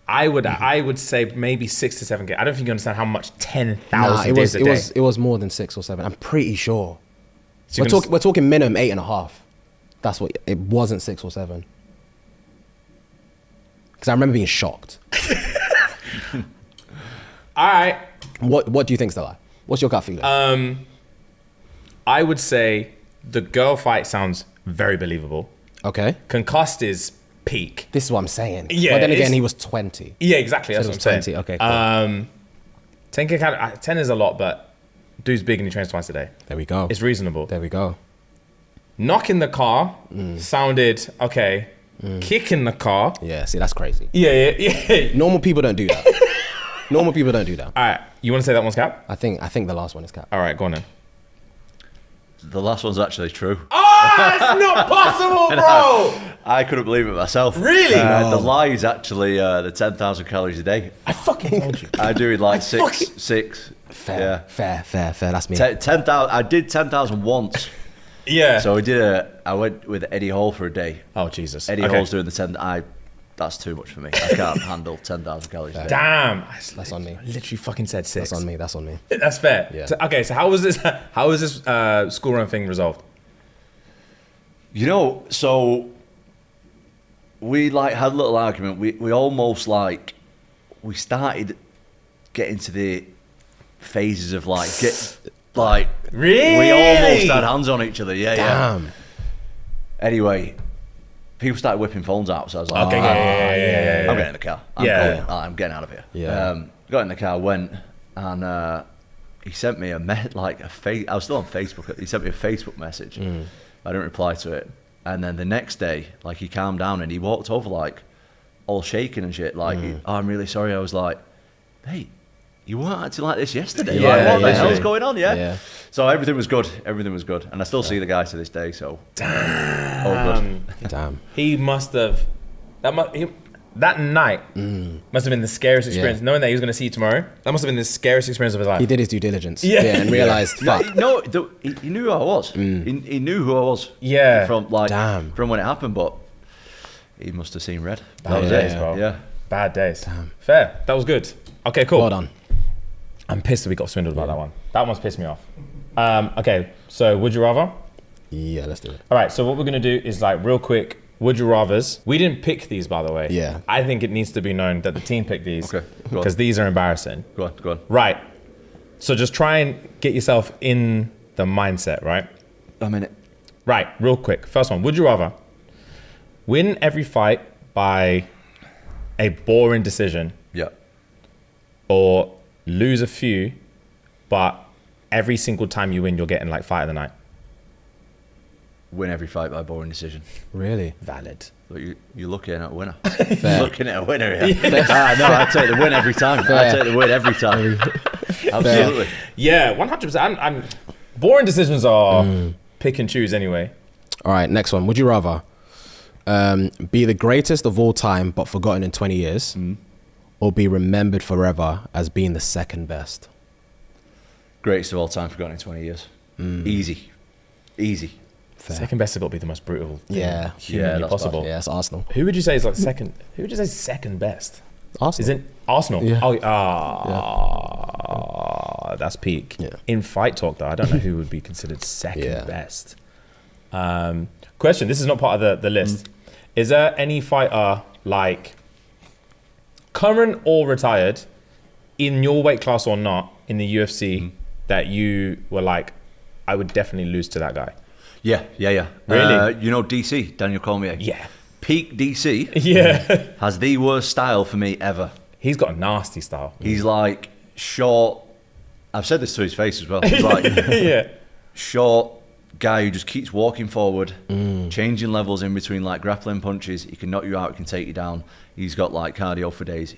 [SPEAKER 2] I would say maybe 6 to 7K. I don't think you understand how much 10,000 days a day.
[SPEAKER 3] It was more than 6 or 7. I'm pretty sure. So we're talking minimum 8.5. That's what it wasn't 6 or 7. Because I remember being shocked.
[SPEAKER 2] All right.
[SPEAKER 3] What do you think's the lie? What's your gut feeling?
[SPEAKER 2] I would say the girl fight sounds very believable.
[SPEAKER 3] Okay.
[SPEAKER 2] Concussed is peak.
[SPEAKER 3] This is what I'm saying.
[SPEAKER 2] Yeah.
[SPEAKER 3] But then again, he was 20.
[SPEAKER 2] Yeah, exactly. That's
[SPEAKER 3] So
[SPEAKER 2] what I'm
[SPEAKER 3] 20.
[SPEAKER 2] saying.
[SPEAKER 3] Okay, cool.
[SPEAKER 2] 10K calories. 10 is a lot, but dude's big and he trains twice a day.
[SPEAKER 3] There we go.
[SPEAKER 2] It's reasonable.
[SPEAKER 3] There we go.
[SPEAKER 2] Knock in the car sounded okay. Kick in the car.
[SPEAKER 3] Yeah, see, that's crazy.
[SPEAKER 2] Yeah.
[SPEAKER 3] Normal people don't do that. Normal people don't do that.
[SPEAKER 2] All right. You want to say that one's cap?
[SPEAKER 3] I think the last one is cap.
[SPEAKER 2] All right, go on then.
[SPEAKER 1] The last one's actually true.
[SPEAKER 2] Oh, it's not possible, bro.
[SPEAKER 1] I couldn't believe it myself.
[SPEAKER 2] Really?
[SPEAKER 1] No. The lie is actually the 10,000 calories a day.
[SPEAKER 2] I fucking told you.
[SPEAKER 1] I do it like six.
[SPEAKER 3] Fair. That's me.
[SPEAKER 1] 10,000. I did 10,000 once.
[SPEAKER 2] Yeah.
[SPEAKER 1] So I went with Eddie Hall for a day.
[SPEAKER 2] Oh, Jesus.
[SPEAKER 1] Eddie Hall's doing the 10. That's too much for me. I can't handle 10,000 calories a day.
[SPEAKER 2] Damn.
[SPEAKER 3] That's on me.
[SPEAKER 2] I literally fucking said 6.
[SPEAKER 3] That's on me.
[SPEAKER 2] That's fair.
[SPEAKER 3] Yeah.
[SPEAKER 2] So how was this school run thing resolved?
[SPEAKER 1] So we like had a little argument. We almost like we started getting to the phases of
[SPEAKER 2] really?
[SPEAKER 1] We almost had hands on each other. Yeah.
[SPEAKER 3] Damn.
[SPEAKER 1] Anyway, people started whipping phones out, so I was like,
[SPEAKER 2] okay, yeah.
[SPEAKER 1] I'm getting in the car. I'm getting out of here.
[SPEAKER 3] Yeah.
[SPEAKER 1] Got in the car, went, and he sent me I was still on Facebook. He sent me a Facebook message. I didn't reply to it. And then the next day, like, he calmed down and he walked over, like, all shaking and shit. Like, I'm really sorry. I was like, hey, you weren't acting like this yesterday. What the hell's going on? Yeah. So everything was good. And I still see the guy to this day. So all good.
[SPEAKER 3] Damn.
[SPEAKER 2] He must have. That night must have been the scariest experience. Knowing that he was going to see you tomorrow, that must have been the scariest experience of his life.
[SPEAKER 3] He did his due diligence. And realized, fuck.
[SPEAKER 1] He knew who I was. He knew who I was.
[SPEAKER 2] Yeah.
[SPEAKER 1] From when it happened, but he must have seen red.
[SPEAKER 2] Bad days, bro.
[SPEAKER 1] Yeah.
[SPEAKER 2] Bad days.
[SPEAKER 3] Damn.
[SPEAKER 2] Fair. That was good. Okay, cool.
[SPEAKER 3] Well done.
[SPEAKER 2] I'm pissed that we got swindled about that one. That one's pissed me off. Okay, so would you rather?
[SPEAKER 3] Yeah, let's do it.
[SPEAKER 2] All right, so what we're going to do is, like, real quick, would you rathers. We didn't pick these, by the way.
[SPEAKER 3] Yeah.
[SPEAKER 2] I think it needs to be known that the team picked these.
[SPEAKER 1] Okay,
[SPEAKER 2] because these are embarrassing.
[SPEAKER 1] Go on.
[SPEAKER 2] Right. So just try and get yourself in the mindset, right?
[SPEAKER 1] I'm in it.
[SPEAKER 2] Right, real quick. First one, would you rather win every fight by a boring decision
[SPEAKER 1] Yeah.
[SPEAKER 2] or lose a few but every single time you win, you're getting like fight of the night.
[SPEAKER 1] Win every fight by boring decision.
[SPEAKER 3] Really?
[SPEAKER 2] Valid.
[SPEAKER 1] But you're looking at a winner. You're looking at a winner here. No, I take the win every time. I take the win every time. Absolutely.
[SPEAKER 2] Yeah, 100%. And boring decisions are pick and choose anyway.
[SPEAKER 3] All right, next one. Would you rather be the greatest of all time but forgotten in 20 years, or be remembered forever as being the second best?
[SPEAKER 1] Greatest of all time, forgotten in 20 years. Easy.
[SPEAKER 3] Fair.
[SPEAKER 2] Second best has got to be the most brutal thing
[SPEAKER 3] Yeah,
[SPEAKER 1] that's
[SPEAKER 2] possible.
[SPEAKER 3] Yeah, it's Arsenal.
[SPEAKER 2] Who would you say is like second? Who would you say is second best?
[SPEAKER 3] Arsenal.
[SPEAKER 2] Is it Arsenal?
[SPEAKER 3] Yeah.
[SPEAKER 2] That's peak.
[SPEAKER 3] Yeah.
[SPEAKER 2] In fight talk, though, I don't know who would be considered second
[SPEAKER 3] Yeah.
[SPEAKER 2] best. Question, this is not part of the list. Is there any fighter, like current or retired, in your weight class or not, in the UFC, that you were like, I would definitely lose to that guy?
[SPEAKER 1] Yeah.
[SPEAKER 2] Really?
[SPEAKER 1] You know DC, Daniel Cormier?
[SPEAKER 2] Yeah.
[SPEAKER 1] Peak DC
[SPEAKER 2] Yeah.
[SPEAKER 1] has the worst style for me ever.
[SPEAKER 2] He's got a nasty style.
[SPEAKER 1] He's like short. I've said this to his face as well. He's like
[SPEAKER 2] Yeah.
[SPEAKER 1] short guy who just keeps walking forward, changing levels in between like grappling punches. He can knock you out, he can take you down. He's got like cardio for days.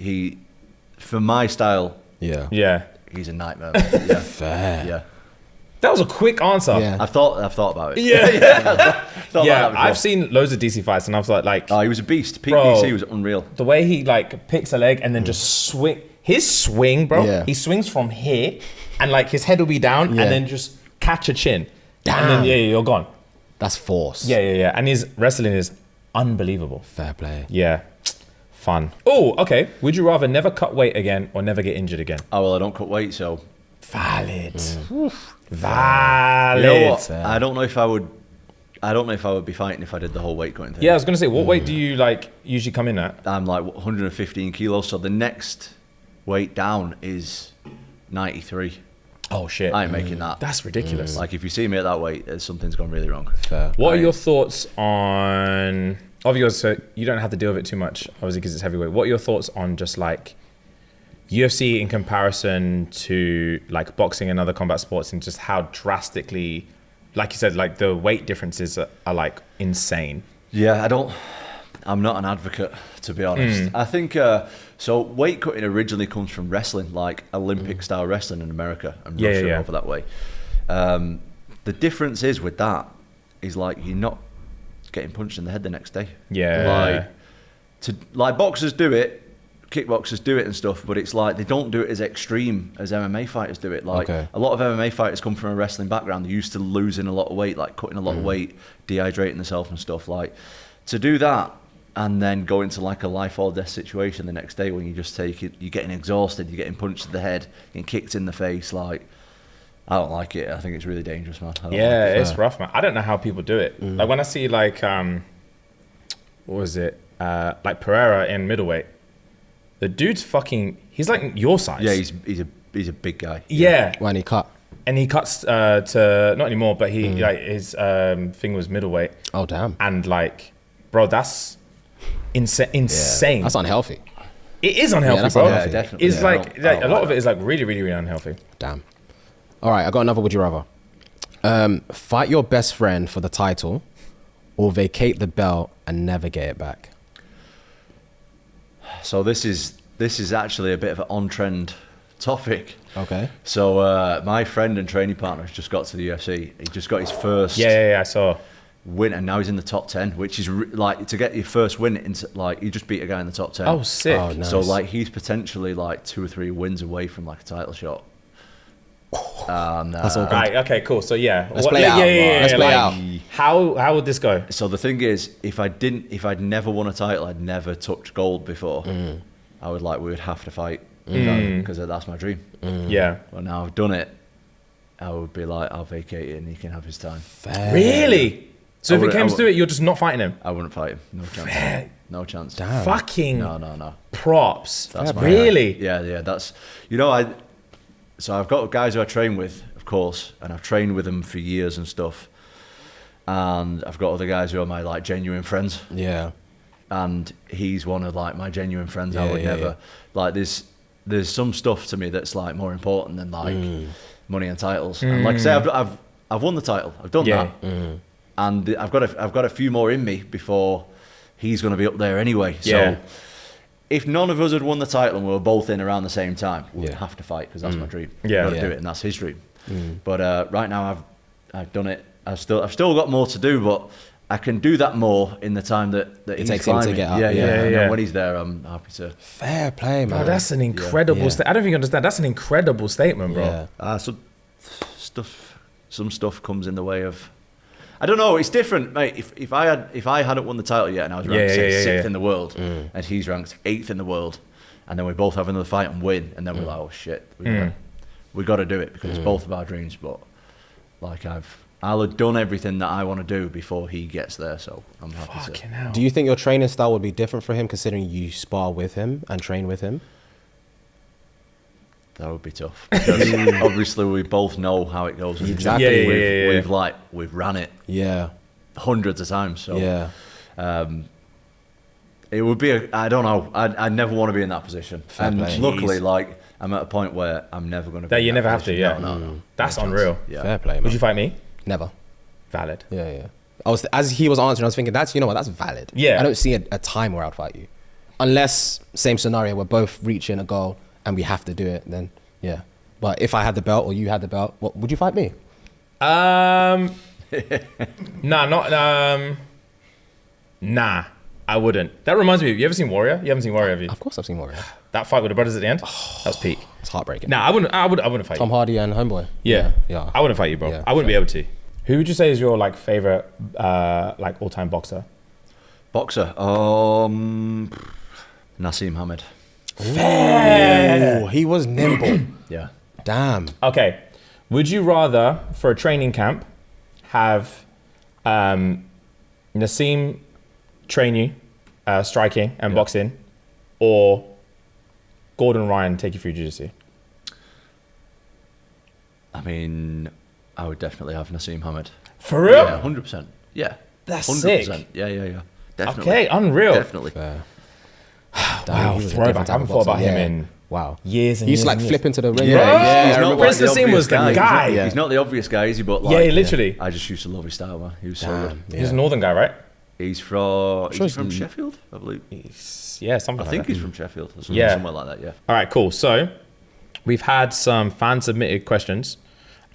[SPEAKER 1] For my style,
[SPEAKER 2] Yeah.
[SPEAKER 1] he's a nightmare. Yeah.
[SPEAKER 3] Fair.
[SPEAKER 1] Yeah.
[SPEAKER 2] That was a quick answer.
[SPEAKER 3] Yeah.
[SPEAKER 1] I've thought about it.
[SPEAKER 2] Yeah.
[SPEAKER 1] Thought
[SPEAKER 2] Yeah,
[SPEAKER 1] about that
[SPEAKER 2] I've
[SPEAKER 1] before.
[SPEAKER 2] seen loads of DC fights, and I was like,
[SPEAKER 1] Oh, he was a beast. Peak
[SPEAKER 2] Bro.
[SPEAKER 1] DC was unreal.
[SPEAKER 2] the way he like picks a leg and then just swing. His swing, bro.
[SPEAKER 3] Yeah.
[SPEAKER 2] He swings from here, and like his head will be down,
[SPEAKER 3] Yeah.
[SPEAKER 2] and then just catch a chin.
[SPEAKER 3] Damn.
[SPEAKER 2] And then you're gone.
[SPEAKER 3] That's force.
[SPEAKER 2] Yeah. And his wrestling is unbelievable.
[SPEAKER 3] Fair play.
[SPEAKER 2] Yeah. Fun. Oh, okay. Would you rather never cut weight again or never get injured again?
[SPEAKER 1] Oh well, I don't cut weight, so
[SPEAKER 2] Valid. Valid.
[SPEAKER 1] you know what?
[SPEAKER 3] Fair.
[SPEAKER 1] I don't know if I would be fighting if I did the whole weight cutting thing.
[SPEAKER 2] Yeah, I was gonna say, what weight do you like usually come in at?
[SPEAKER 1] I'm like 115 kilos, so the next weight down is 93.
[SPEAKER 2] Oh shit.
[SPEAKER 1] I ain't making that.
[SPEAKER 2] That's ridiculous.
[SPEAKER 1] Like if you see me at that weight, something's gone really wrong.
[SPEAKER 3] Fair.
[SPEAKER 2] What are your thoughts on? Obviously, so you don't have to deal with it too much, obviously, because it's heavyweight. What are your thoughts on just like UFC in comparison to like boxing and other combat sports, and just how drastically, like you said, like the weight differences are like insane?
[SPEAKER 1] Yeah, I'm not an advocate, to be honest. I think so. Weight cutting originally comes from wrestling, like Olympic style wrestling in America and Russia over that way. The difference is with that is like you're not getting punched in the head the next day.
[SPEAKER 2] Yeah.
[SPEAKER 1] Like boxers do it, kickboxers do it and stuff, but it's like they don't do it as extreme as MMA fighters do it. Like a lot of MMA fighters come from a wrestling background. They're used to losing a lot of weight, like cutting a lot of weight, dehydrating themselves and stuff. Like to do that and then go into like a life or death situation the next day when you just take it, you're getting exhausted, you're getting punched in the head, getting kicked in the face. Like I don't like it. I think it's really dangerous, man.
[SPEAKER 2] Yeah, it's rough, man. I don't know how people do it. Like when I see like what was it? Like Pereira in middleweight. The dude's fucking. He's like your size.
[SPEAKER 1] Yeah, he's a big guy.
[SPEAKER 2] Yeah.
[SPEAKER 3] When he cut.
[SPEAKER 2] And he cuts to not anymore, but he like his thing was middleweight.
[SPEAKER 3] Oh damn.
[SPEAKER 2] And like, bro, that's insane.
[SPEAKER 3] That's unhealthy.
[SPEAKER 2] It is unhealthy,
[SPEAKER 3] that's
[SPEAKER 2] bro.
[SPEAKER 3] unhealthy.
[SPEAKER 1] Yeah, definitely.
[SPEAKER 2] It's
[SPEAKER 1] Yeah,
[SPEAKER 2] like
[SPEAKER 1] I don't
[SPEAKER 2] a lot
[SPEAKER 1] like
[SPEAKER 2] of it is like really, really, really unhealthy.
[SPEAKER 3] Damn. All right, I got another. Would you rather fight your best friend for the title, or vacate the belt and never get it back?
[SPEAKER 1] So this is actually a bit of an on-trend topic.
[SPEAKER 3] Okay.
[SPEAKER 1] So my friend and training partner has just got to the UFC. He just got his first
[SPEAKER 2] Yeah, I saw.
[SPEAKER 1] win, and now he's in the top 10, which is like to get your first win into like you just beat a guy in the top 10.
[SPEAKER 2] Oh, sick.
[SPEAKER 3] Oh, nice.
[SPEAKER 1] So like he's potentially like 2 or 3 wins away from like a title shot.
[SPEAKER 3] That's all good.
[SPEAKER 2] Right. Okay. Cool. So yeah,
[SPEAKER 3] Let's play it out. Let's play it out.
[SPEAKER 2] How would this go?
[SPEAKER 1] So the thing is, if I'd never won a title, I'd never touched gold before. I would we would have to fight because that's my dream.
[SPEAKER 2] Yeah.
[SPEAKER 1] Well, now I've done it, I would be like, I'll vacate it and he can have his time.
[SPEAKER 3] Fair.
[SPEAKER 2] Really? So if it
[SPEAKER 1] wouldn't-
[SPEAKER 2] comes to it, you're just not fighting him.
[SPEAKER 1] I wouldn't fight him. No chance. No chance.
[SPEAKER 3] Damn.
[SPEAKER 2] Fucking
[SPEAKER 1] No.
[SPEAKER 2] props.
[SPEAKER 1] That's my
[SPEAKER 2] really?
[SPEAKER 1] Yeah. That's So I've got guys who I train with, of course, and I've trained with them for years and stuff. And I've got other guys who are my like genuine friends.
[SPEAKER 3] Yeah.
[SPEAKER 1] And he's one of like my genuine friends. I
[SPEAKER 3] Yeah,
[SPEAKER 1] would
[SPEAKER 3] yeah,
[SPEAKER 1] never like there's some stuff to me that's like more important than like money and titles. And like I say, I've won the title. I've done that, and I've got a few more in me before he's going to be up there anyway. So if none of us had won the title and we were both in around the same time, we'd have to fight because that's my dream.
[SPEAKER 2] Yeah,
[SPEAKER 1] I've got to do it, and that's his dream. But right now I've done it. I've still got more to do, but I can do that more in the time that
[SPEAKER 3] It
[SPEAKER 1] he's
[SPEAKER 3] takes him
[SPEAKER 1] climbing.
[SPEAKER 3] to get up.
[SPEAKER 1] And when he's there, I'm happy to.
[SPEAKER 3] Fair play, man.
[SPEAKER 2] Bro, that's an incredible I don't think you understand. That's an incredible statement, bro.
[SPEAKER 3] Yeah.
[SPEAKER 1] Some stuff comes in the way of. I don't know. It's different, mate. If I hadn't won the title yet and I was ranked sixth in the world, and he's ranked 8th in the world, and then we both have another fight and win, and then we're like, oh shit, we got to do it because it's both of our dreams. But like I'll have done everything that I want to do before he gets there, so I'm happy
[SPEAKER 2] Fucking
[SPEAKER 1] to.
[SPEAKER 2] hell.
[SPEAKER 3] Do you think your training style would be different for him considering you spar with him and train with him?
[SPEAKER 1] That would be tough because obviously we both know how it goes.
[SPEAKER 3] Exactly.
[SPEAKER 1] We've ran it
[SPEAKER 3] hundreds
[SPEAKER 1] of times. So it would be I don't know. I never want to be in that position. Luckily, like I'm at a point where I'm never going to.
[SPEAKER 2] That you never have to. Yeah.
[SPEAKER 1] No.
[SPEAKER 2] That's unreal.
[SPEAKER 1] Yeah.
[SPEAKER 3] Fair play, man.
[SPEAKER 2] Would you fight me?
[SPEAKER 3] Never.
[SPEAKER 2] Valid.
[SPEAKER 3] Yeah. As he was answering, I was thinking, that's valid.
[SPEAKER 2] Yeah.
[SPEAKER 3] I don't see a time where I'd fight you. Unless, same scenario, we're both reaching a goal and we have to do it, then yeah. But if I had the belt or you had the belt, what would you fight me?
[SPEAKER 2] Nah, I wouldn't. That reminds me, you ever seen Warrior? You haven't seen Warrior, have you?
[SPEAKER 3] Of course I've seen Warrior.
[SPEAKER 2] That fight with the brothers at the end? That was peak.
[SPEAKER 3] It's heartbreaking.
[SPEAKER 2] Nah, I wouldn't fight
[SPEAKER 3] Tom
[SPEAKER 2] you.
[SPEAKER 3] Hardy and Homeboy.
[SPEAKER 2] Yeah.
[SPEAKER 3] Yeah.
[SPEAKER 2] I wouldn't fight you, bro.
[SPEAKER 3] Yeah,
[SPEAKER 2] I wouldn't be able to. Who would you say is your like favorite like all-time boxer?
[SPEAKER 1] Boxer, Naseem Hamed.
[SPEAKER 3] Oh, he was nimble.
[SPEAKER 1] Yeah.
[SPEAKER 3] Damn.
[SPEAKER 2] Okay. Would you rather, for a training camp, have Naseem train you striking and boxing, or Gordon Ryan take you through jiu-jitsu?
[SPEAKER 1] I mean, I would definitely have Naseem Hamed.
[SPEAKER 2] For real?
[SPEAKER 1] Yeah, 100%. Yeah.
[SPEAKER 2] That's
[SPEAKER 1] 100%.
[SPEAKER 2] sick.
[SPEAKER 1] Yeah. Definitely.
[SPEAKER 2] Okay, unreal.
[SPEAKER 1] Definitely.
[SPEAKER 2] Wow, throwback. I haven't thought about him in years and
[SPEAKER 3] He used
[SPEAKER 2] years
[SPEAKER 3] to like
[SPEAKER 2] and
[SPEAKER 3] flip into the ring.
[SPEAKER 1] He's not
[SPEAKER 2] Prince
[SPEAKER 1] like
[SPEAKER 2] Naseem was the guy.
[SPEAKER 1] He's not the obvious guy, is he? But like,
[SPEAKER 2] literally.
[SPEAKER 1] I just used to love his style, man. He was so good.
[SPEAKER 2] He's a northern guy, right?
[SPEAKER 1] He's from Sheffield, I believe.
[SPEAKER 2] Something
[SPEAKER 1] I
[SPEAKER 2] like
[SPEAKER 1] think
[SPEAKER 2] that.
[SPEAKER 1] he's from Sheffield or somewhere like that, yeah.
[SPEAKER 2] All right, cool. So we've had some fan-submitted questions.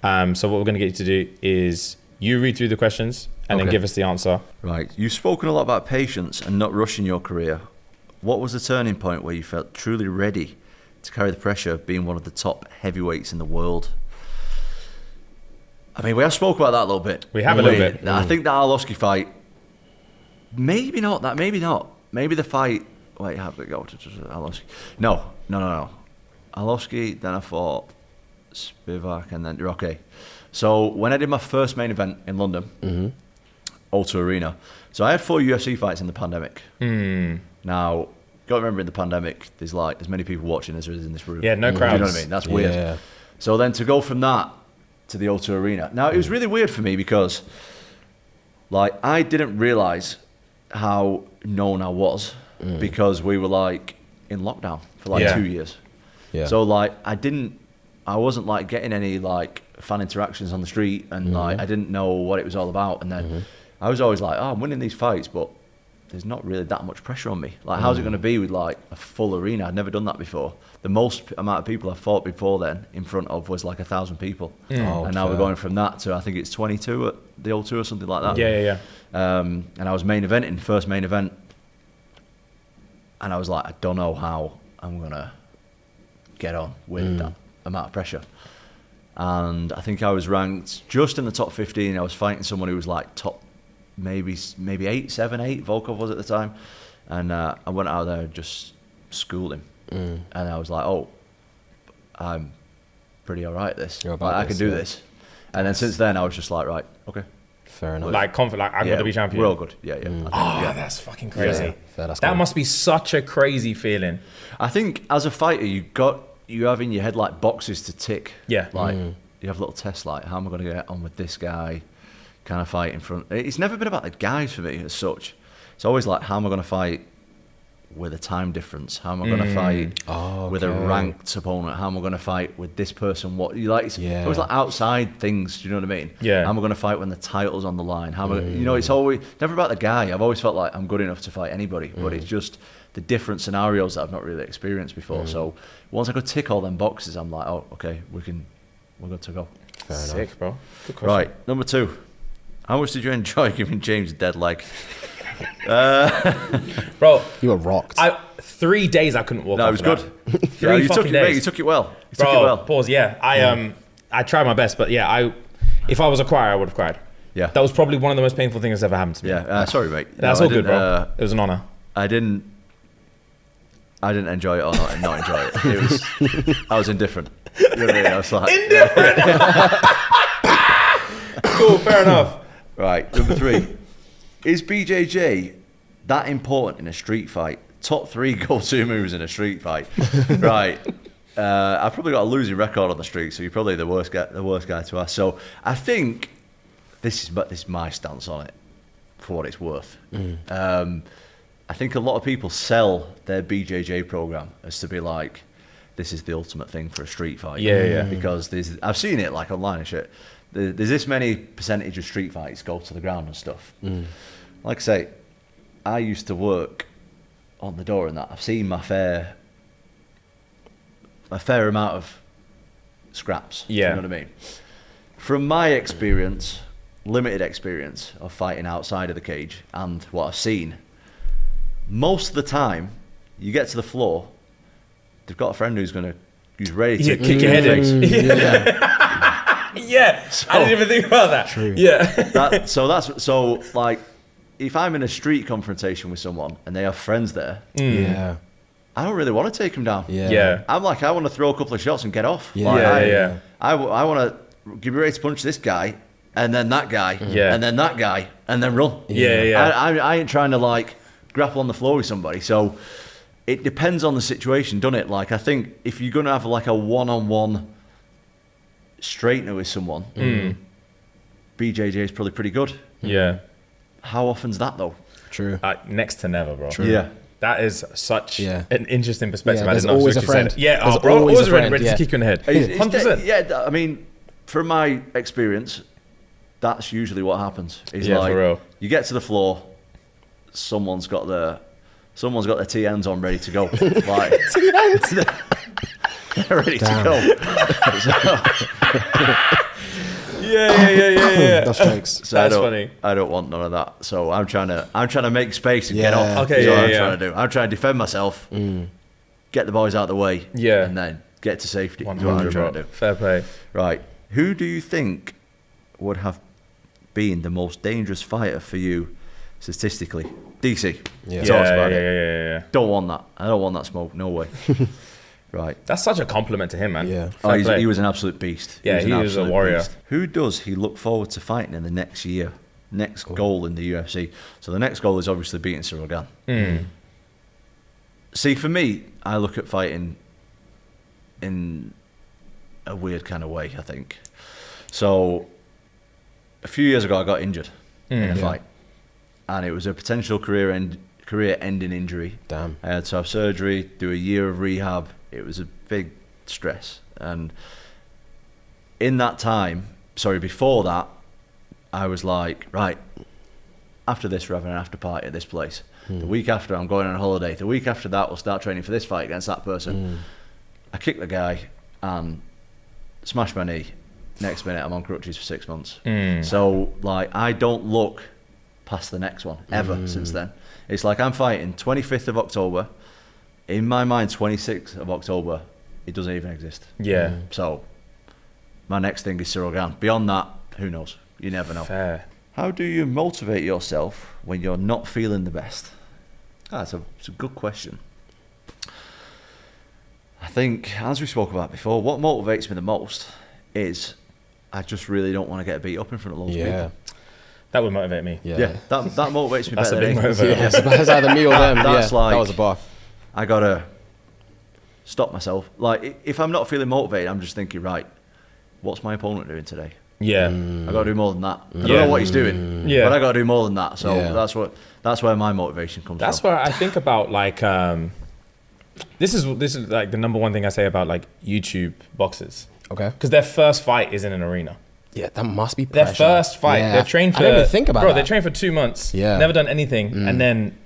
[SPEAKER 2] So what we're going to get you to do is you read through the questions and then give us the answer.
[SPEAKER 1] Right. You've spoken a lot about patience and not rushing your career. What was the turning point where you felt truly ready to carry the pressure of being one of the top heavyweights in the world? I mean, we have spoke about that a little bit.
[SPEAKER 2] We have a little bit.
[SPEAKER 1] I think that Arlovski fight, maybe not. Maybe the fight. Wait, how did it go to Arlovski? No. Arlovski, then I fought Spivak, and then okay. So when I did my first main event in London, O2 Arena, so I had 4 UFC fights in the pandemic. Now, you got to remember in the pandemic, there's many people watching as there is in this room.
[SPEAKER 2] Yeah, no crowds.
[SPEAKER 1] Do you know what I mean? That's weird.
[SPEAKER 3] Yeah.
[SPEAKER 1] So then to go from that to the O2 Arena. Now, it was really weird for me because like I didn't realise how known I was because we were like in lockdown for like 2 years.
[SPEAKER 3] Yeah.
[SPEAKER 1] So like I wasn't like getting any like fan interactions on the street, and like I didn't know what it was all about. And then I was always like, oh, I'm winning these fights, but there's not really that much pressure on me. Like, how's it going to be with like a full arena? I'd never done that before. The most amount of people I fought before then in front of was like 1,000 people. And now we're going from that to I think it's 22 at the O2 or something like that.
[SPEAKER 2] Yeah.
[SPEAKER 1] And I was first main event, and I was like, I don't know how I'm gonna get on with that amount of pressure. And I think I was ranked just in the top 15. I was fighting someone who was like top maybe 8, 7, 8. Volkov was at the time, and I went out there and just schooled him. And I was like, oh, I'm pretty all right at this. I can do this. And then since then, I was just like, right, okay.
[SPEAKER 3] Fair enough.
[SPEAKER 2] Like confident, like I'm going to be champion.
[SPEAKER 1] We're all good. Yeah.
[SPEAKER 2] That's fucking crazy.
[SPEAKER 3] Fair, that's
[SPEAKER 2] that
[SPEAKER 3] cool.
[SPEAKER 2] must be such a crazy feeling.
[SPEAKER 1] I think as a fighter, you have in your head like boxes to tick.
[SPEAKER 2] Yeah.
[SPEAKER 1] Like you have little tests like, how am I going to get on with this guy? Can I fight in front? It's never been about the guys for me as such. It's always like, how am I going to fight with a time difference? How am I going to fight with a ranked opponent? How am I going to fight with this person? What you like? It's always like outside things. Do you know what I mean?
[SPEAKER 2] Yeah.
[SPEAKER 1] How am I going to fight when the title's on the line? How am I, you know, it's always never about the guy. I've always felt like I'm good enough to fight anybody, but it's just the different scenarios that I've not really experienced before. So once I could tick all them boxes, I'm like, oh, okay, we're good to go.
[SPEAKER 3] Fair
[SPEAKER 2] Sick,
[SPEAKER 3] enough.
[SPEAKER 2] bro. Good question.
[SPEAKER 1] Right, number 2. How much did you enjoy giving James a dead leg?
[SPEAKER 2] Bro,
[SPEAKER 3] You were rocked.
[SPEAKER 2] 3 days I couldn't walk.
[SPEAKER 1] No, it was good.
[SPEAKER 2] Three
[SPEAKER 1] you took
[SPEAKER 2] fucking
[SPEAKER 1] it, mate.
[SPEAKER 2] days.
[SPEAKER 1] You took it well. You
[SPEAKER 2] Bro,
[SPEAKER 1] took it well.
[SPEAKER 2] pause. Yeah, I tried my best, but yeah, if I was a crier, I would have cried.
[SPEAKER 1] Yeah.
[SPEAKER 2] That was probably one of the most painful things that's ever happened to me.
[SPEAKER 1] Yeah, sorry, mate.
[SPEAKER 2] That's
[SPEAKER 1] No,
[SPEAKER 2] all
[SPEAKER 1] I
[SPEAKER 2] good,
[SPEAKER 1] didn't,
[SPEAKER 2] bro. It was an honor.
[SPEAKER 1] I didn't enjoy it or not enjoy it. I was indifferent. You know what I mean? I was like,
[SPEAKER 2] Indifferent. Cool, fair enough.
[SPEAKER 1] Right, number 3. Is BJJ that important in a street fight? Top 3 go-to moves in a street fight. Right. I've probably got a losing record on the street, so you're probably the worst guy to ask. So I think this is my stance on it, for what it's worth. I think a lot of people sell their BJJ program as to be like, this is the ultimate thing for a street fight.
[SPEAKER 2] Yeah.
[SPEAKER 1] Because I've seen it like online and shit. There's this many percentage of street fights go to the ground and stuff. Like I say, I used to work on the door and that. I've seen a fair amount of scraps.
[SPEAKER 2] Yeah.
[SPEAKER 1] Do you know what I mean? From my experience, limited experience of fighting outside of the cage and what I've seen, most of the time, you get to the floor, they've got a friend who's ready to
[SPEAKER 2] kick your head in. Yeah,
[SPEAKER 1] So,
[SPEAKER 2] I didn't even think about that.
[SPEAKER 3] True.
[SPEAKER 2] Yeah.
[SPEAKER 1] So like, if I'm in a street confrontation with someone and they have friends there,
[SPEAKER 3] Yeah.
[SPEAKER 1] I don't really want to take them down.
[SPEAKER 2] Yeah.
[SPEAKER 1] I'm like, I want to throw a couple of shots and get off.
[SPEAKER 3] Yeah.
[SPEAKER 1] Like, I want to give you ready to punch this guy, and then that guy, and then that guy, and then run.
[SPEAKER 2] Yeah.
[SPEAKER 1] I ain't trying to like grapple on the floor with somebody. So it depends on the situation, doesn't it? Like, I think if you're going to have like a one-on-one straightener with someone, BJJ is probably pretty good.
[SPEAKER 2] Yeah.
[SPEAKER 1] How often's that though?
[SPEAKER 3] True.
[SPEAKER 2] Next to never, bro.
[SPEAKER 3] True.
[SPEAKER 1] Yeah.
[SPEAKER 2] That is such
[SPEAKER 3] Yeah.
[SPEAKER 2] an interesting perspective.
[SPEAKER 3] Yeah,
[SPEAKER 2] I
[SPEAKER 3] there's
[SPEAKER 2] didn't know
[SPEAKER 3] always
[SPEAKER 2] what
[SPEAKER 3] a
[SPEAKER 2] you said.
[SPEAKER 3] friend.
[SPEAKER 2] Yeah,
[SPEAKER 3] There's
[SPEAKER 2] bro,
[SPEAKER 3] always
[SPEAKER 2] always
[SPEAKER 3] a
[SPEAKER 2] ready
[SPEAKER 3] friend,
[SPEAKER 2] to
[SPEAKER 3] yeah.
[SPEAKER 2] kick you in the head.
[SPEAKER 1] It's
[SPEAKER 2] 100%.
[SPEAKER 1] yeah, I mean, from my experience, that's usually what happens. Is
[SPEAKER 2] Yeah,
[SPEAKER 1] like,
[SPEAKER 2] for real.
[SPEAKER 1] you get to the floor, someone's got their TNs on ready to go. Like, they're ready to go.
[SPEAKER 2] Yeah.
[SPEAKER 3] That's jokes.
[SPEAKER 1] So
[SPEAKER 2] That's funny.
[SPEAKER 1] I don't want none of that. So I'm trying to make space and get
[SPEAKER 3] Yeah.
[SPEAKER 1] off.
[SPEAKER 2] Okay,
[SPEAKER 1] That's what
[SPEAKER 2] yeah,
[SPEAKER 1] I'm
[SPEAKER 2] yeah.
[SPEAKER 1] trying to do. I'm trying to defend myself, get the boys out of the way,
[SPEAKER 2] Yeah.
[SPEAKER 1] and then get to safety. That's what
[SPEAKER 2] 100,
[SPEAKER 1] I'm trying
[SPEAKER 2] bro.
[SPEAKER 1] to do.
[SPEAKER 2] Fair play.
[SPEAKER 1] Right. Who do you think would have been the most dangerous fighter for you statistically? DC.
[SPEAKER 3] Yeah.
[SPEAKER 1] Tell us about it.
[SPEAKER 2] Yeah.
[SPEAKER 1] Don't want that. I don't want that smoke. No way. Right.
[SPEAKER 2] That's such a compliment to him, man.
[SPEAKER 3] Yeah.
[SPEAKER 2] Fair play.
[SPEAKER 1] He was an absolute beast.
[SPEAKER 2] Yeah,
[SPEAKER 1] an
[SPEAKER 2] he was a
[SPEAKER 1] absolute
[SPEAKER 2] warrior.
[SPEAKER 1] beast. Who does he look forward to fighting in the next year? Next goal in the UFC. So the next goal is obviously beating Cyril Gane. See, for me, I look at fighting in a weird kind of way, I think. So a few years ago, I got injured in a fight, and it was a potential career-ending injury.
[SPEAKER 3] Damn.
[SPEAKER 1] I had to have surgery, do a year of rehab. It was a big stress, and in that time, before that, I was like, right, after this, we're having an after party at this place. The week after, I'm going on a holiday. The week after that, we'll start training for this fight against that person. I kicked the guy and smashed my knee. Next minute, I'm on crutches for 6 months. So, like, I don't look past the next one ever since then. It's like I'm fighting 25th of October. In my mind, 26th of October, it doesn't even exist.
[SPEAKER 2] Yeah.
[SPEAKER 1] So, my next thing is Cyril Gane. Beyond that, who knows? You never know.
[SPEAKER 2] Fair.
[SPEAKER 1] How do you motivate yourself when you're not feeling the best? It's a good question. I think, as we spoke about before, what motivates me the most is I just really don't want to get beat up in front of loads of people.
[SPEAKER 2] That would motivate me.
[SPEAKER 1] Yeah, that motivates me
[SPEAKER 2] That's
[SPEAKER 1] better
[SPEAKER 2] a big
[SPEAKER 1] than anything.
[SPEAKER 2] motivator.
[SPEAKER 3] Yeah, it's either me or them.
[SPEAKER 1] That's
[SPEAKER 3] Yeah,
[SPEAKER 1] like,
[SPEAKER 3] that was a bar.
[SPEAKER 1] I gotta stop myself. Like, if I'm not feeling motivated, I'm just thinking, right, what's my opponent doing today?
[SPEAKER 2] Yeah.
[SPEAKER 1] I got to do more than that. I don't know what he's doing, but I got to do more than that. So that's where my motivation comes from.
[SPEAKER 2] That's where I think about like this is like the number one thing I say about like YouTube boxers.
[SPEAKER 3] Okay.
[SPEAKER 2] Because their first fight is in an arena.
[SPEAKER 3] Yeah, that must be pressure.
[SPEAKER 2] Their first fight.
[SPEAKER 3] Yeah.
[SPEAKER 2] They've trained for.
[SPEAKER 3] I didn't even think about that.
[SPEAKER 2] Bro, they trained for 2 months.
[SPEAKER 3] Yeah.
[SPEAKER 2] Never done anything, and then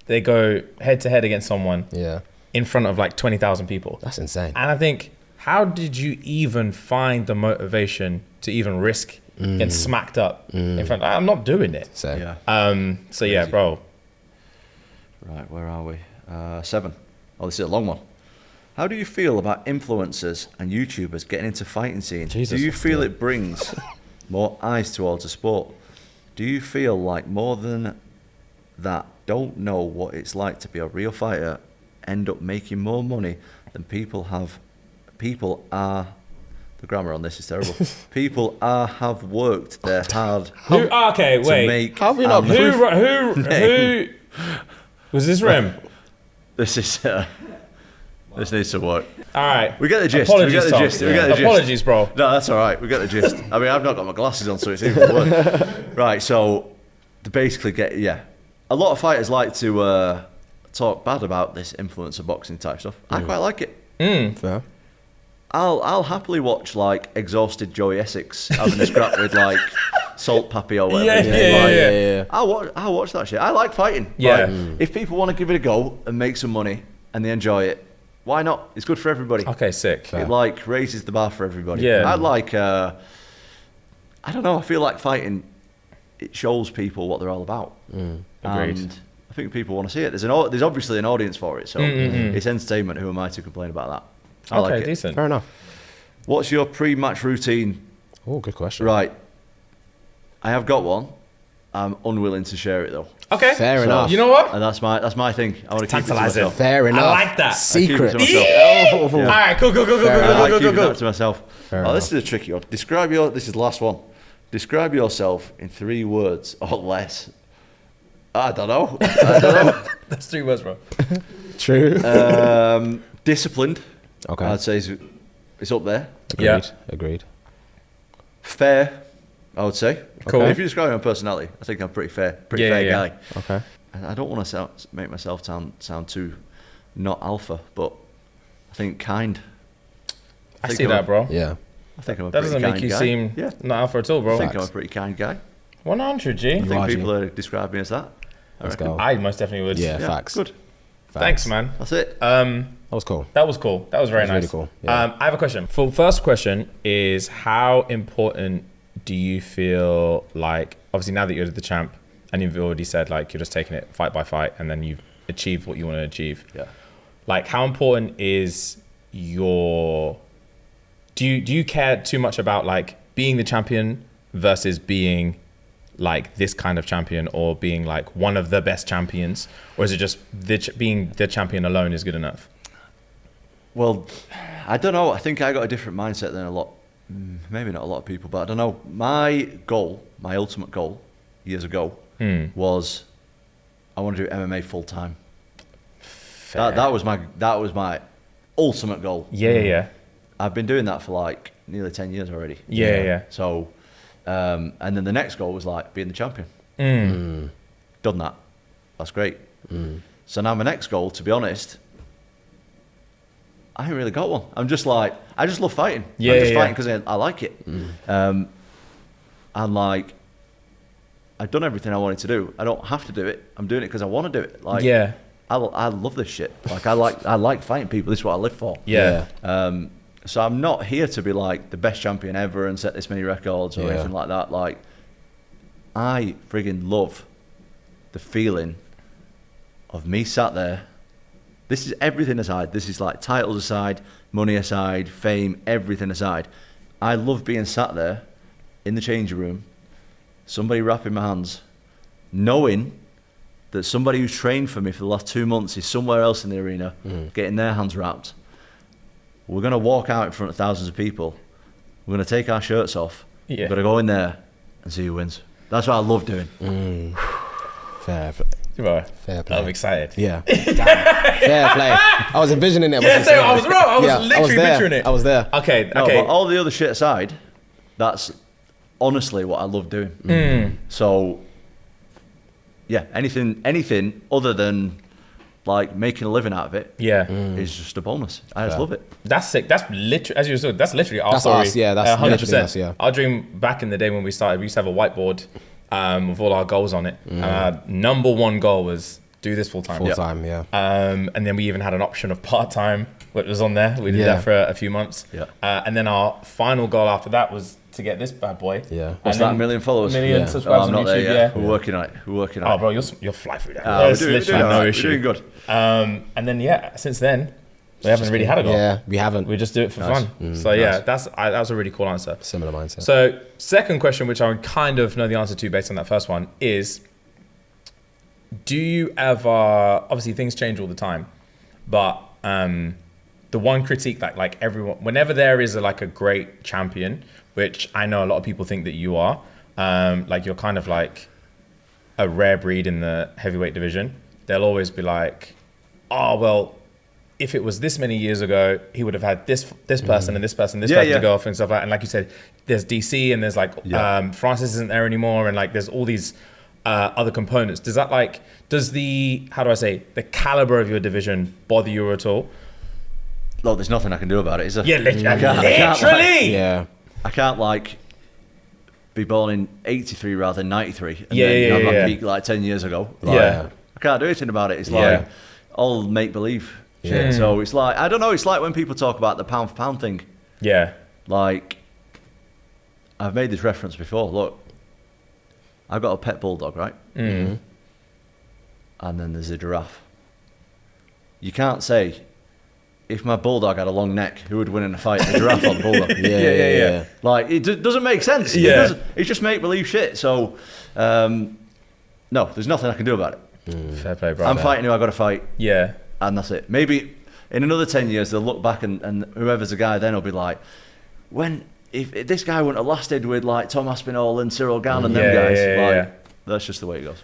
[SPEAKER 2] they go head to head against someone.
[SPEAKER 3] Yeah.
[SPEAKER 2] In front of like 20,000 people.
[SPEAKER 3] That's insane.
[SPEAKER 2] And I think, how did you even find the motivation to even risk getting smacked up in front? I'm not doing it.
[SPEAKER 3] Same.
[SPEAKER 1] Yeah.
[SPEAKER 2] So yeah, bro.
[SPEAKER 1] Right, where are we? 7. Oh, this is a long one. How do you feel about influencers and YouTubers getting into fighting scene?
[SPEAKER 3] Jesus.
[SPEAKER 1] Do you feel it brings more eyes towards the sport? Do you feel like more than that don't know what it's like to be a real fighter end up making more money than people are, the grammar on this is terrible. People have worked their hard
[SPEAKER 2] Okay,
[SPEAKER 1] to
[SPEAKER 2] wait.
[SPEAKER 1] make.
[SPEAKER 2] Who was this Rem?
[SPEAKER 1] This is this needs to work.
[SPEAKER 2] All right.
[SPEAKER 1] We get the gist.
[SPEAKER 2] Apologies,
[SPEAKER 1] we get the
[SPEAKER 2] Tom.
[SPEAKER 1] gist. We get the gist.
[SPEAKER 2] Apologies, bro.
[SPEAKER 1] No, that's all right. We get the gist. I mean, I've not got my glasses on, so it's even worse. Right, so to basically a lot of fighters like to talk bad about this influencer boxing type stuff. I quite like it.
[SPEAKER 3] Fair.
[SPEAKER 1] I'll happily watch like exhausted Joey Essex having a scrap with like Salt Pappy or whatever.
[SPEAKER 2] Yeah.
[SPEAKER 1] I'll watch that shit. I like fighting.
[SPEAKER 2] Yeah.
[SPEAKER 1] Like, if people want to give it a go and make some money and they enjoy it, why not? It's good for everybody.
[SPEAKER 2] Okay, sick.
[SPEAKER 1] It like raises the bar for everybody.
[SPEAKER 2] Yeah.
[SPEAKER 1] I like. I don't know. I feel like fighting. It shows people what they're all about.
[SPEAKER 2] Agreed.
[SPEAKER 1] And I think people want to see it. There's obviously an audience for it, so it's entertainment. Who am I to complain about that? I like it.
[SPEAKER 2] Decent.
[SPEAKER 3] Fair enough.
[SPEAKER 1] What's your pre-match routine?
[SPEAKER 3] Oh, good question.
[SPEAKER 1] Right. I have got one. I'm unwilling to share it though.
[SPEAKER 2] Okay.
[SPEAKER 3] Fair enough.
[SPEAKER 2] You know what?
[SPEAKER 1] And that's my thing. I want to keep it to
[SPEAKER 2] Tantalising.
[SPEAKER 1] myself.
[SPEAKER 3] Fair enough.
[SPEAKER 2] I like that.
[SPEAKER 3] Secret.
[SPEAKER 1] I keep it to myself.
[SPEAKER 2] All right, cool.
[SPEAKER 1] I like keeping that to myself.
[SPEAKER 3] Fair
[SPEAKER 1] This is a tricky one. This is the last one. Describe yourself in 3 words or less. I don't know.
[SPEAKER 2] That's 3 words, bro.
[SPEAKER 3] True.
[SPEAKER 1] Disciplined.
[SPEAKER 3] Okay.
[SPEAKER 1] I'd say it's up there.
[SPEAKER 3] Agreed.
[SPEAKER 1] Fair, I would say.
[SPEAKER 2] Cool.
[SPEAKER 1] If you describe my personality, I think I'm pretty fair guy.
[SPEAKER 3] Okay.
[SPEAKER 1] And I don't want to make myself sound too not alpha, but I think kind.
[SPEAKER 2] I see that, bro.
[SPEAKER 3] Yeah.
[SPEAKER 1] I think I'm a
[SPEAKER 2] That
[SPEAKER 1] pretty
[SPEAKER 2] doesn't
[SPEAKER 1] kind
[SPEAKER 2] make you
[SPEAKER 1] guy.
[SPEAKER 2] seem not alpha at all, bro.
[SPEAKER 1] I think I'm a pretty kind guy.
[SPEAKER 2] 100, G.
[SPEAKER 1] I think
[SPEAKER 3] are, G.
[SPEAKER 1] people are describing me as that.
[SPEAKER 3] Let's go.
[SPEAKER 2] I most definitely would.
[SPEAKER 3] Yeah,
[SPEAKER 1] Yeah,
[SPEAKER 3] facts.
[SPEAKER 1] good.
[SPEAKER 2] Thanks, man.
[SPEAKER 1] That's it.
[SPEAKER 3] That was cool.
[SPEAKER 2] That was cool. That was very
[SPEAKER 3] That was
[SPEAKER 2] nice.
[SPEAKER 3] really cool, yeah.
[SPEAKER 2] I have a question. For first question is, how important do you feel like, obviously now that you're the champ and you've already said like you're just taking it fight by fight and then you've achieved what you want to achieve.
[SPEAKER 1] Yeah.
[SPEAKER 2] Like how important is do you care too much about like being the champion versus being like this kind of champion or being like one of the best champions, or is it just being the champion alone is good enough?
[SPEAKER 1] Well, I don't know. I think I got a different mindset than maybe not a lot of people, but I don't know. My ultimate goal years ago was I want to do MMA full time. That was my ultimate goal.
[SPEAKER 2] Yeah.
[SPEAKER 1] I've been doing that for like nearly 10 years already.
[SPEAKER 2] Yeah.
[SPEAKER 1] So, and then the next goal was like being the champion. Done that. That's great. So now my next goal, to be honest, I haven't really got one. I'm just like, I just love fighting.
[SPEAKER 2] Yeah,
[SPEAKER 1] I'm just
[SPEAKER 2] yeah.
[SPEAKER 1] fighting because I like it. And like, I've done everything I wanted to do. I don't have to do it. I'm doing it because I want to do it. Like,
[SPEAKER 2] Yeah.
[SPEAKER 1] I love this shit. Like, I like fighting people. This is what I live for.
[SPEAKER 2] Yeah.
[SPEAKER 1] So I'm not here to be like the best champion ever and set this many records or anything like that. Like, I friggin' love the feeling of me sat there. This is everything aside. This is like titles aside, money aside, fame, everything aside. I love being sat there in the changing room, somebody wrapping my hands, knowing that somebody who's trained for me for the last 2 months is somewhere else in the arena, getting their hands wrapped. We're going to walk out in front of thousands of people. We're going to take our shirts off.
[SPEAKER 2] Yeah.
[SPEAKER 1] We're going to go in there and see who wins. That's what I love doing.
[SPEAKER 3] Fair play.
[SPEAKER 2] I'm excited.
[SPEAKER 3] Yeah. Fair play. I was envisioning it.
[SPEAKER 2] Yeah, so I was wrong. I was literally
[SPEAKER 3] there.
[SPEAKER 2] picturing it.
[SPEAKER 3] I was there.
[SPEAKER 2] Okay.
[SPEAKER 1] No, but all the other shit aside, that's honestly what I love doing. So yeah, anything other than like making a living out of it is just a bonus. I just love it.
[SPEAKER 2] That's sick. That's literally, as you said, that's literally our
[SPEAKER 3] That's
[SPEAKER 2] story.
[SPEAKER 3] us, yeah, that's
[SPEAKER 2] 100%.
[SPEAKER 3] us, yeah.
[SPEAKER 2] Our dream back in the day when we started, we used to have a whiteboard with all our goals on it. And our number one goal was do this full time. And then we even had an option of part time, which was on there. We did that for a few months. And then our final goal after that was to get this bad boy.
[SPEAKER 1] What's that, 1 million followers?
[SPEAKER 2] 1 million subscribers on YouTube.
[SPEAKER 1] We're working on it.
[SPEAKER 2] Oh, bro, you'll fly through that.
[SPEAKER 1] We're doing good.
[SPEAKER 2] And then, since then, we haven't really had a goal.
[SPEAKER 3] Yeah, we haven't.
[SPEAKER 2] We just do it for fun. So yeah, that was a really cool answer.
[SPEAKER 3] Similar mindset.
[SPEAKER 2] So second question, which I kind of know the answer to based on that first one, is do you ever, obviously things change all the time, but the one critique that like everyone, whenever there is a great champion, which I know a lot of people think that you are, like you're kind of like a rare breed in the heavyweight division, they'll always be like, oh, well, if it was this many years ago, he would have had this person and this person, this person to go off and stuff like that. And like you said, there's DC and there's Francis isn't there anymore. And like, there's all these other components. Does that does the caliber of your division bother you at all?
[SPEAKER 1] Look, there's nothing I can do about it, is there?
[SPEAKER 2] Yeah, literally.
[SPEAKER 1] I can't be born in 83 rather than 93 and have my peak 10 years ago. I can't do anything about it. It's all make believe shit. So it's I don't know, it's like when people talk about the pound for pound thing. Like, I've made this reference before. Look, I've got a pet bulldog, right? And then there's a giraffe. You can't say, if my bulldog had a long neck, who would win in a fight, the giraffe or the bulldog? Like, it doesn't make sense. It's just make believe shit. So, no, there's nothing I can do about it.
[SPEAKER 2] Fair play, bro.
[SPEAKER 1] I'm fighting who I got to fight. And that's it. Maybe in another 10 years, they'll look back and whoever's the guy then will be like, if this guy wouldn't have lasted with Tom Aspinall and Cyril Gann and them guys, that's just the way it goes.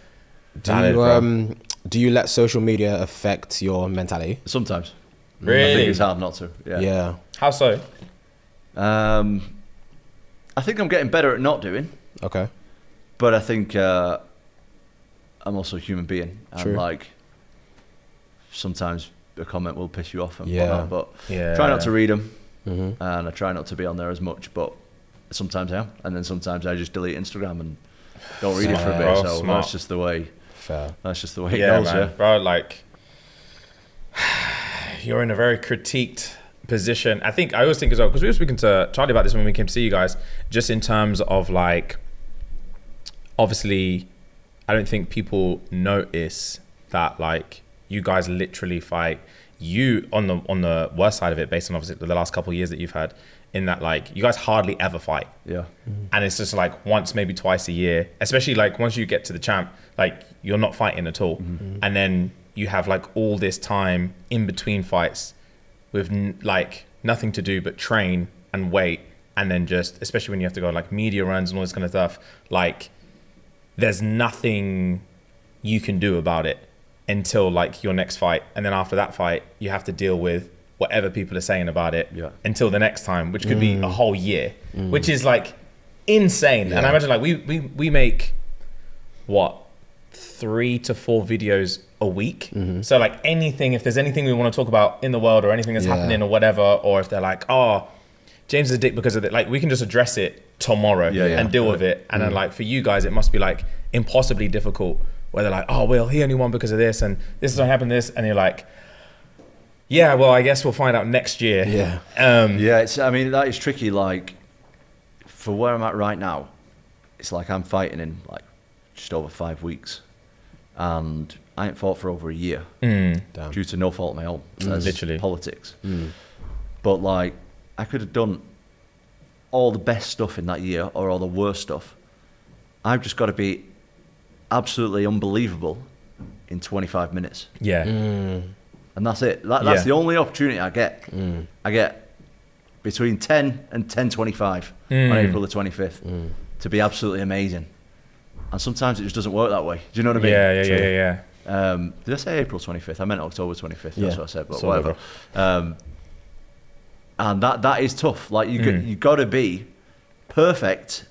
[SPEAKER 3] Do you let social media affect your mentality?
[SPEAKER 1] Sometimes.
[SPEAKER 2] Really?
[SPEAKER 1] I think it's hard not to. Yeah.
[SPEAKER 2] How so?
[SPEAKER 1] I think I'm getting better at not doing.
[SPEAKER 3] Okay.
[SPEAKER 1] But I think I'm also a human being.
[SPEAKER 3] True.
[SPEAKER 1] And sometimes a comment will piss you off and whatnot, but try not to read them. And I try not to be on there as much, but sometimes I am. And then sometimes I just delete Instagram and don't read it for a bit.
[SPEAKER 2] Bro,
[SPEAKER 1] so
[SPEAKER 2] smart.
[SPEAKER 1] that's just the way.
[SPEAKER 3] Fair.
[SPEAKER 1] That's just the way it goes.
[SPEAKER 2] Man. Bro, you're in a very critiqued position. I always think as well, because we were speaking to Charlie about this when we came to see you guys, just in terms of obviously, I don't think people notice that you guys literally fight. You on the worst side of it, based on obviously the last couple of years that you've had, in that you guys hardly ever fight. And it's just once, maybe twice a year, especially once you get to the champ, you're not fighting at all. And then you have all this time in between fights with nothing to do but train and wait, and then just, especially when you have to go media runs and all this kind of stuff, there's nothing you can do about it until your next fight. And then after that fight, you have to deal with whatever people are saying about it until the next time, which could be a whole year, which is insane. And I imagine we make 3 to 4 videos a week. So anything, if there's anything we want to talk about in the world or anything that's happening or whatever, or if they're oh, James is a dick because of it, we can just address it tomorrow and deal with it. And then for you guys, it must be impossibly difficult where they're oh, well, he only won because of this and this is what happened this, and you're yeah, well, I guess we'll find out next year.
[SPEAKER 1] It's, that is tricky. For where I'm at right now, it's I'm fighting in just over 5 weeks, and I ain't fought for over a year due to no fault of my own.
[SPEAKER 2] Literally
[SPEAKER 1] politics. But I could have done all the best stuff in that year or all the worst stuff. I've just got to be absolutely unbelievable in 25 minutes. And that's it. That's the only opportunity I get. I get between 10 and 10:25 on April the 25th to be absolutely amazing. And sometimes it just doesn't work that way. Do you know what I mean? Did I say April 25th? I meant October 25th. That's what I said, but whatever. And that is tough. You got to be perfect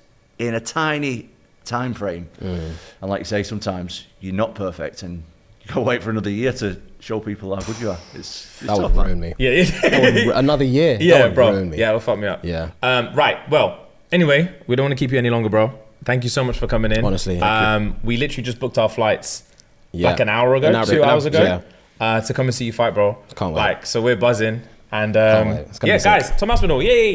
[SPEAKER 1] in a tiny time frame. And like you say, sometimes you're not perfect and you gotta wait for another year to show people how good you are. It's
[SPEAKER 3] that
[SPEAKER 1] tough,
[SPEAKER 3] would ruin me.
[SPEAKER 2] Yeah.
[SPEAKER 3] Another year.
[SPEAKER 2] Yeah,
[SPEAKER 3] that would
[SPEAKER 2] bro.
[SPEAKER 3] ruin me.
[SPEAKER 2] Yeah, it'll fuck me up.
[SPEAKER 3] Yeah.
[SPEAKER 2] Right. Well, anyway, we don't want to keep you any longer, bro. Thank you so much for coming in.
[SPEAKER 3] Honestly.
[SPEAKER 2] We literally just booked our flights
[SPEAKER 3] Yeah.
[SPEAKER 2] like an hour ago, 2 hours ago,
[SPEAKER 3] Yeah.
[SPEAKER 2] to come and see you fight, bro.
[SPEAKER 3] Can't wait.
[SPEAKER 2] Like, so we're buzzing. And
[SPEAKER 3] Can't wait. It's gonna
[SPEAKER 2] yeah,
[SPEAKER 3] be sick.
[SPEAKER 2] guys, Tom Aspinall, yay!